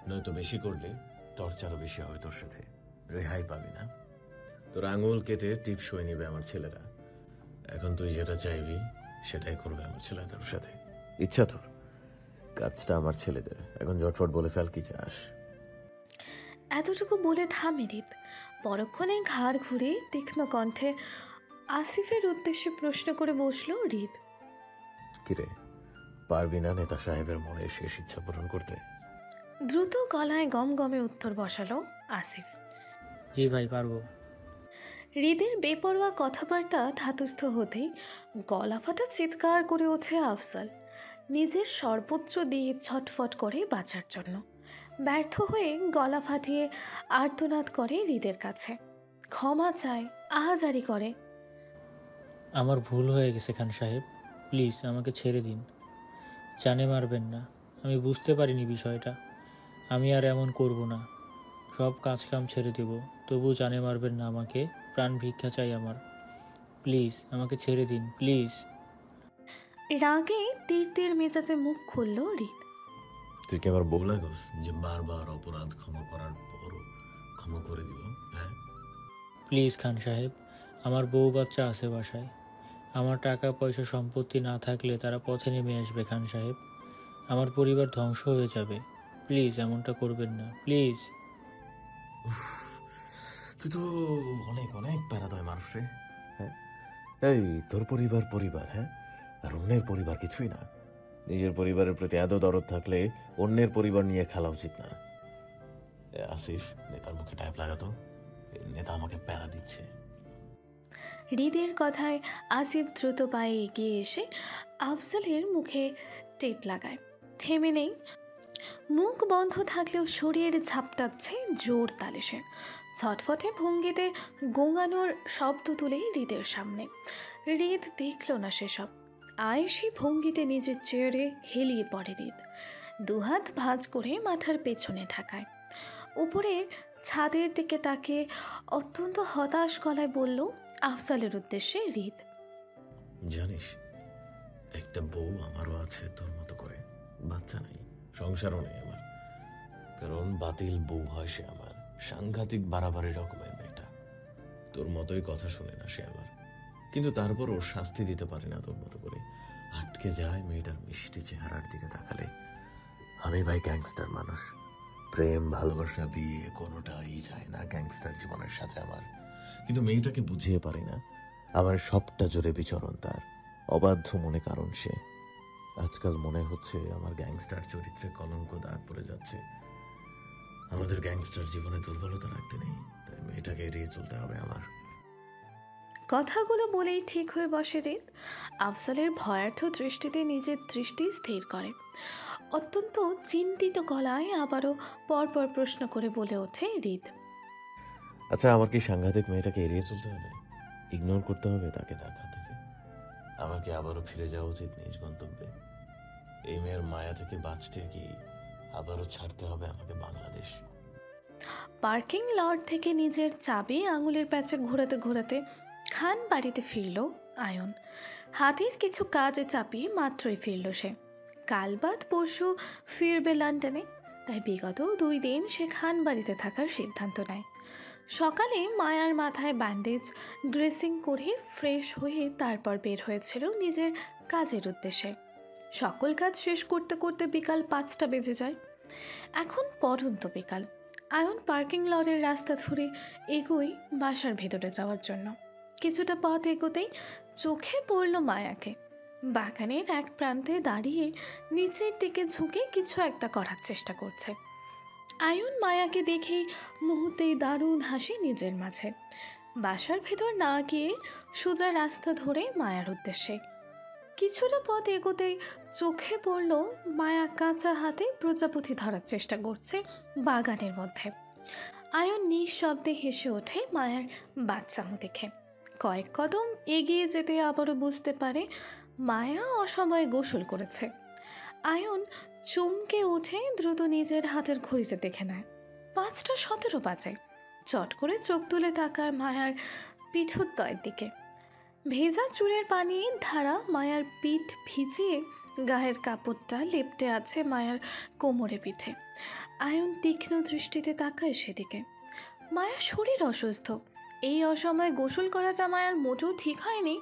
নয়তো বেশি করলে টর্চারও বেশি হবে তোর সাথে, রেহাই পাবি না। তোর আঙুল কেটে টিপসই নিবে আমার ছেলেরা। এখন তুই যেটা চাইবি সেটাই করবে আমার ছেলেদের সাথে। ইচ্ছা তোর, কাজটা আমার ছেলেদের। এখন জটফট বলে ফেল কি চাস। এতটুকু বলে থামে হৃদ। পরক্ষণে ঘাড় ঘুরে তীক্ষ্ণ কণ্ঠে আসিফের উদ্দেশ্যে প্রশ্ন করে বসলো হৃদ। কিরে, পারবি না নেতা সাহেবের মনের শেষ ইচ্ছা পূরণ করতে? দ্রুত গলায় গমগমে উত্তর বসালো আসিফ। জি ভাই, পারবো। হৃদের বেপরোয়া কথাবার্তা ধাতস্থ হতেই গলা ফাটা চিৎকার করে ওঠে আফসাল, নিজের সর্বোচ্চ দিয়ে ছটফট করে বাঁচার জন্য। ব্যর্থ হয়ে গলা ফাটিয়ে আর্তনাদ করে হৃদের কাছে, ক্ষমা চায়, আহাজারি করে। আমার ভুল হয়ে গেছে খান সাহেব, প্লিজ আমাকে ছেড়ে দিন। জানে মারবেন না, আমি বুঝতে পারিনি বিষয়টা। আমি আর এমন করব না, সব কাজ কাম ছেড়ে দেব, তবু জানে মারবেন না আমাকে। প্রাণ ভিক্ষা চাই আমার, প্লিজ আমাকে ছেড়ে দিন, প্লিজ। রাগে তীর তীর মেজাজে মুখ খুলল হৃদ। তুই কি আমার বউ লাগোস যে বারবার অপরাধ ক্ষমা করার পরও ক্ষমা করে দিব? হ্যাঁ প্লিজ খান সাহেব, আমার বউ বাচ্চা আছে বাসায়। আমার টাকা পয়সা সম্পত্তি না থাকলে তারা পথে নেমে আসবে খান সাহেব। আমার পরিবার ধ্বংস হয়ে যাবে। প্লিজ এমনটা করবেন না, প্লিজ। তুই তো অনেক অনেক প্যারাদয় মানুষ রে। হ্যাঁ, এই তোর পরিবার পরিবার, হ্যাঁ, আর অন্যের পরিবার কিছুই না। নিজের পরিবারের প্রতি এত দরদ থাকলে অন্যের পরিবার নিয়ে খেলা উচিত না। আসিফ, নেতার মুখে টাইপ লাগাতো, নেতা আমাকে প্যারা দিচ্ছে। হৃদের কথায় আসিফ দ্রুত পায়ে এগিয়ে এসে আফজালের মুখে টেপ লাগায়। থেমে নেই, মুখ বন্ধ থাকলেও শরীর ঝাপটাচ্ছে জোর তালে। সে ছটফটে ভঙ্গিতে গোঙানোর শব্দ তুলে হৃদের সামনে। হৃদ দেখল না সেসব। আয়েসি ভঙ্গিতে নিজের চেয়ারে হেলিয়ে পড়ে হৃদ, দুহাত ভাঁজ করে মাথার পেছনে ঢাকায়। উপরে ছাদের দিকে তাকিয়ে অত্যন্ত হতাশ গলায় বলল আফজালের উদ্দেশ্যে হৃদ। জানিস, একটা বউ আমারও আছে তোর মতো করে, বাচ্চা নাই, সংসারও নেই আমার। কারণ বাতিল বউ হয় সে আমার, সাংঘাতিক বাড়াবাড়ি রকমের মেয়েটা। তোর মতোই কথা শুনে না সে আমার, কিন্তু তারপর ওর শাস্তি দিতে পারি না তোর মতো করে। আটকে যায় মেয়েটার মিষ্টি চেহারার দিকে তাকালে। আমি ভাই গ্যাংস্টার মানুষ, প্রেম ভালোবাসা বিয়ে কোনোটাই যায় না গ্যাংস্টার জীবনের সাথে আমার। কিন্তু মেয়েটাকে বুঝিয়ে পারি না, আমার সবটা জোরে বিচরণ তার, অবাধ্য মনে কারণ সে। আজকাল মনে হচ্ছে আমার গ্যাংস্টার চরিত্রে কলঙ্ক দাগ পড়ে যাচ্ছে। আমাদের গ্যাংস্টার জীবনে দুর্বলতা রাখতে নেই, তাই মেয়েটাকে এড়িয়ে চলতে হবে আমার। কথাগুলো বলেই ঠিক হয়ে বসে হৃদ। আফজালের ভয়ার্থ দৃষ্টিতে নিজের দৃষ্টি স্থির করে। অত্যন্ত চিন্তিত গলায় আবারও পরপর প্রশ্ন করে বলে ওঠে হৃদ। আচ্ছা, আমার কি সাংঘাতিক মেয়েটাকে এড়িয়ে চলতে হবে, ইগনোর করতে হবে তাকে দেখা থেকে? আমার কি আবারও ফিরে যাওয়া উচিত নিজ গন্তব্যে? এই মেয়ের মায়া থেকে বাঁচতে কি আবারও ছাড়তে হবে আমাকে বাংলাদেশ? পার্কিং লট থেকে নিজের চাবি আঙুলের প্যাচে ঘোরাতে ঘোরাতে খান বাড়িতে ফিরল আয়ন। হাতের কিছু কাজে চাপিয়ে মাত্রই ফিরল সে। কাল বাদ পরশু ফিরবে লন্ডনে, তাই বিগত 2 দিন সে খান বাড়িতে থাকার সিদ্ধান্ত নেয়। সকালে মায়ার মাথায় ব্যান্ডেজ, ড্রেসিং করে ফ্রেশ হয়ে তারপর বের হয়েছিল নিজের কাজের উদ্দেশ্যে। সকল কাজ শেষ করতে করতে বিকাল 5টা বেজে যায়। এখন পড়ন্ত বিকাল। আয়ন পার্কিং লটের রাস্তা ধরে এগোই বাসার ভেতরে যাওয়ার জন্য। কিছুটা পথ এগোতেই চোখে পড়ল মায়াকে। বাগানের এক প্রান্তে দাঁড়িয়ে নিচের দিকে ঝুঁকে কিছু একটা করার চেষ্টা করছে। আয়ন মায়াকে দেখেই মুহূর্তেই দারুণ হাসি নিজের মাঝে। বাসার ভেতর না গিয়ে সোজা রাস্তা ধরে মায়ার উদ্দেশ্যে। কিছুটা পথ এগোতেই চোখে পড়ল মায়া কাঁচা হাতে প্রজাপতি ধরার চেষ্টা করছে বাগানের মধ্যে। আয়ন নিঃশব্দে হেসে ওঠে মায়ার বাচ্চামো দেখে। কয়েক কদম এগিয়ে যেতে আবারও বুঝতে পারে মায়া অসময়ে গোসল করেছে। আয়ন চমকে উঠে দ্রুত নিজের হাতের ঘড়িতে দেখে নেয় 5:17 বাজে। চট করে চোখ তুলে তাকায় মায়ার পিঠোদ্দয়ের দিকে। ভেজা চুলের পানি ধারা মায়ার পিঠ ভিজিয়ে গায়ের কাপড়টা লেপ্টে আছে মায়ার কোমরে পিঠে। আয়ন তীক্ষ্ণ দৃষ্টিতে তাকায় সেদিকে। মায়ার শরীর অসুস্থ। এই অসময়ে গোসল করাটা মায়ার মোটেও ঠিক হয়নি,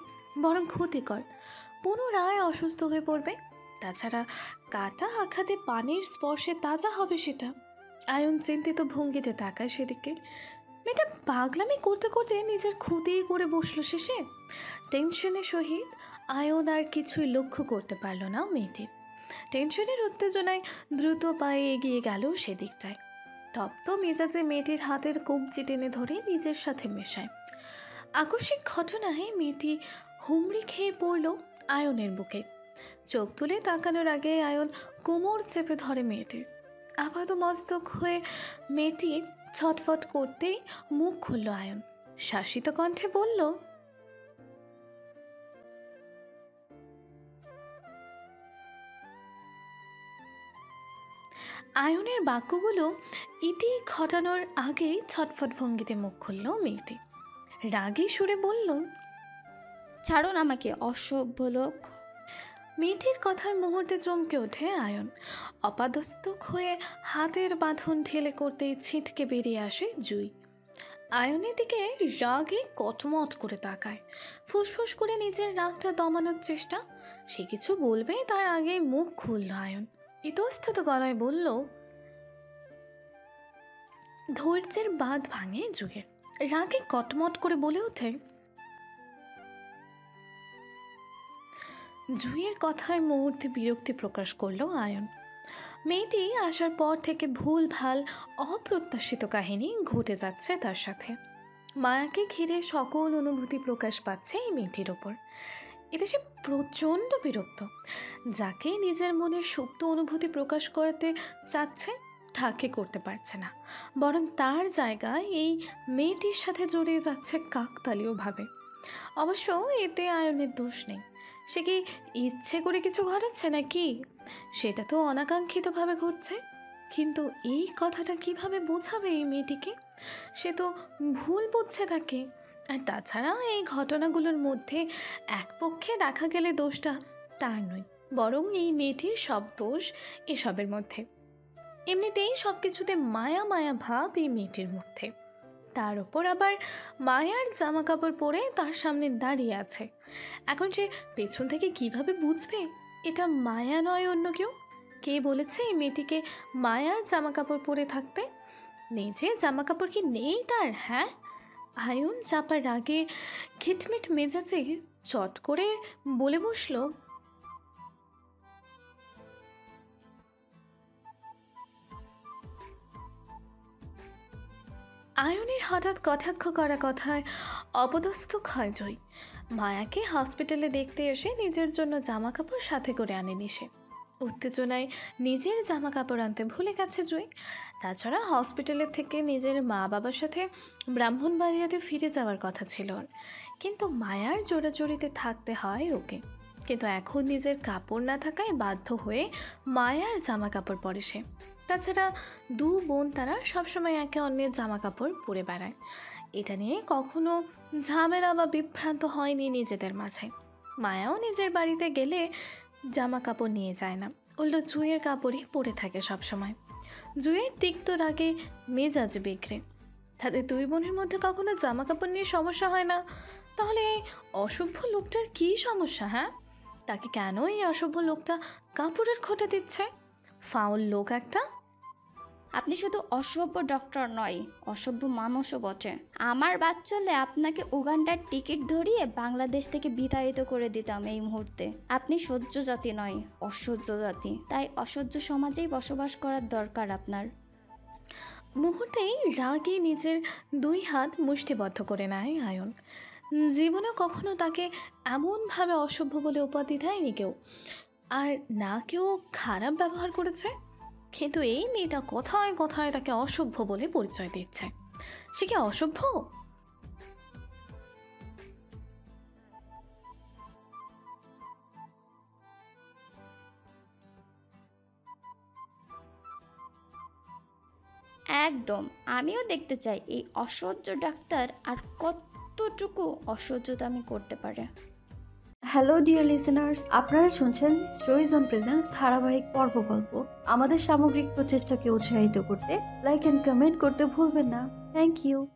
বরং ক্ষতিকর। পুনরায় অসুস্থ হয়ে পড়বে। তাছাড়া কাটা আঘাতে পানির স্পর্শে তাজা হবে সেটা। আয়ন চিন্তিত ভঙ্গিতে তাকায় সেদিকে। মেয়েটা পাগলামি করতে করতে নিজের ক্ষতি করে বসলো শেষে। টেনশনের সহিত আয়ন আর কিছুই লক্ষ্য করতে পারল না মেয়েটি। টেনশনের উত্তেজনায় দ্রুত পায়ে এগিয়ে গেল সেদিকটায়। তপ্ত মেজাজে মেয়েটির হাতের কবজি টেনে ধরে নিজের সাথে মেশায়। আকস্মিক ঘটনায় মেয়েটি হুমড়ি খেয়ে পড়ল আয়নের বুকে। চোখ তুলে তাকানোর আগে আয়ন কোমর চেপে ধরে মেয়েটির। আপাত মস্তক হয়ে মেয়েটি ছটফট করতেই মুখ খুলল আয়ন। শাসিত কণ্ঠে বলল, আয়নের বাক্যগুলো ইতি ঘটানোর আগেই ছটফট ভঙ্গিতে মুখ খুলল মেয়েটি। রাগী সুরে বলল, ছাড়ুন আমাকে, অসভ্য লোক। মেয়েটির কথায় মুহূর্তে চমকে ওঠে আয়ন। অপাদস্তক হয়ে হাতের বাঁধন ঢেলে করতেই ছিটকে বেরিয়ে আসে জুই। আয়নের দিকে রাগে কটমট করে তাকায়। ফুসফুস করে নিজের রাগটা দমানোর চেষ্টা। সে কিছু বলবে তার আগেই মুখ খুলল আয়ন। ইতস্তত গলায় বলল, ধৈর্যের বাঁধ ভাঙে জুয়ের। রাগে কটমট করে বলে ওঠে, জুইয়ের কথায় মুহূর্তে বিরক্তি প্রকাশ করলো আয়ন। মেয়েটি আসার পর থেকে ভুল ভাল অপ্রত্যাশিত কাহিনী ঘটে যাচ্ছে তার সাথে। মায়াকে ঘিরে সকল অনুভূতি প্রকাশ পাচ্ছে এই মেয়েটির ওপর। এতে সে প্রচণ্ড বিরক্ত। যাকে নিজের মনের সুপ্ত অনুভূতি প্রকাশ করতে চাচ্ছে তাকে করতে পারছে না, বরং তার জায়গায় এই মেয়েটির সাথে জড়িয়ে যাচ্ছে কাকতালীয়ভাবে। অবশ্য এতে আয়নের দোষ নেই। সে কি ইচ্ছে করে কিছু ঘটাচ্ছে নাকি? সেটা তো অনাকাঙ্ক্ষিতভাবে ঘটছে। কিন্তু এই কথাটা কিভাবে বোঝাবে এই মেয়েটিকে? সে তো ভুল বুঝছে তাকে। আর তাছাড়া এই ঘটনাগুলোর মধ্যে এক পক্ষে দেখা গেলে দোষটা তার নয়, বরং এই মেয়েটির সব দোষ এসবের মধ্যে। এমনিতেই সব কিছুতে মায়া মায়া ভাব এই মেয়েটির মধ্যে। তার ওপর আবার মায়ার জামা কাপড় পরে তার সামনে দাঁড়িয়ে আছে। এখন সে পেছন থেকে কিভাবে বুঝবে এটা মায়া নয় অন্য কেউ? কে বলেছে এই মেয়েটিকে মায়ার জামা কাপড় পরে থাকতে? নিজে জামা কাপড় কি নেই তার? হ্যাঁ? আয়ন চাপার আগে খিটমিট মেজাজে চট করে বলে বসলো, আয়নের হঠাৎ কটাক্ষ করা কথায় অপদস্থ হয় জয়। মায়াকে হসপিটালে দেখতে এসে নিজের জন্য জামা কাপড় সাথে করে আনেনি সে। উত্তেজনায় নিজের জামা কাপড় আনতে ভুলে গেছে জয়। তাছাড়া হসপিটালের থেকে নিজের মা বাবার সাথে ব্রাহ্মণবাড়িয়াতে ফিরে যাওয়ার কথা ছিল ওর, কিন্তু মায়ার জোড়াজোড়িতে থাকতে হয় ওকে। কিন্তু এখন নিজের কাপড় না থাকায় বাধ্য হয়ে মায়ার জামা কাপড় পরে সে। তাছাড়া দু বোন তারা সবসময় একে অন্যের জামা কাপড় পরে বেড়ায়। এটা নিয়ে কখনো ঝামেলা বা বিভ্রান্ত হয়নি নিজেদের মাঝে। মায়াও নিজের বাড়িতে গেলে জামা কাপড় নিয়ে যায় না, উল্টো জুঁয়ের কাপড়ই পরে থাকে সবসময়। জুঁয়ের তিক্ত রাগে মেজাজ বিগড়ে। তাদের দুই বোনের মধ্যে কখনো জামা কাপড় নিয়ে সমস্যা হয় না, তাহলে এই অসভ্য লোকটার কী সমস্যা? হ্যাঁ, তাকে কেন এই অসভ্য লোকটা কাপড়ের খোঁটা দিচ্ছে? ফাউল লোক একটা। আপনি শুধু অসভ্য ডক্টর নয়, অসভ্য মানুষও বটে। আমার বাদ চললে আপনাকে উগান্ডার টিকিট ধরিয়ে বাংলাদেশ থেকে বিতাড়িত করে দিতাম এই মুহূর্তে। আপনি সহ্য জাতি নয়, অসহ্য জাতি। তাই অসহ্য সমাজেই বসবাস করার দরকার আপনার। মুহূর্তেই রাগে নিজের দুই হাত মুষ্টিবদ্ধ করে নেয় আয়ন। জীবনে কখনো তাকে এমনভাবে অসভ্য বলে উপাধি দেয়নি কেউ, আর না কেউ খারাপ ব্যবহার করেছে। কিন্তু এই মেয়েটা কথায় কথায় তাকে অসভ্য বলে পরিচয় দিচ্ছে। সে কি অসভ্য? একদম, আমিও দেখতে চাই এই অসহ্য ডাক্তার আর কতটুকু অসহ্যতা আমি করতে পারে। হ্যালো ডিয়ার লিসেনার্স, আপনারা শুনছেন স্টোরিজ অন প্রেজেন্স ধারাবাহিক পর্ব গল্প। আমাদের সামগ্রিক প্রচেষ্টাকে উৎসাহিত করতে লাইক অ্যান্ড কমেন্ট করতে ভুলবেন না। Thank you.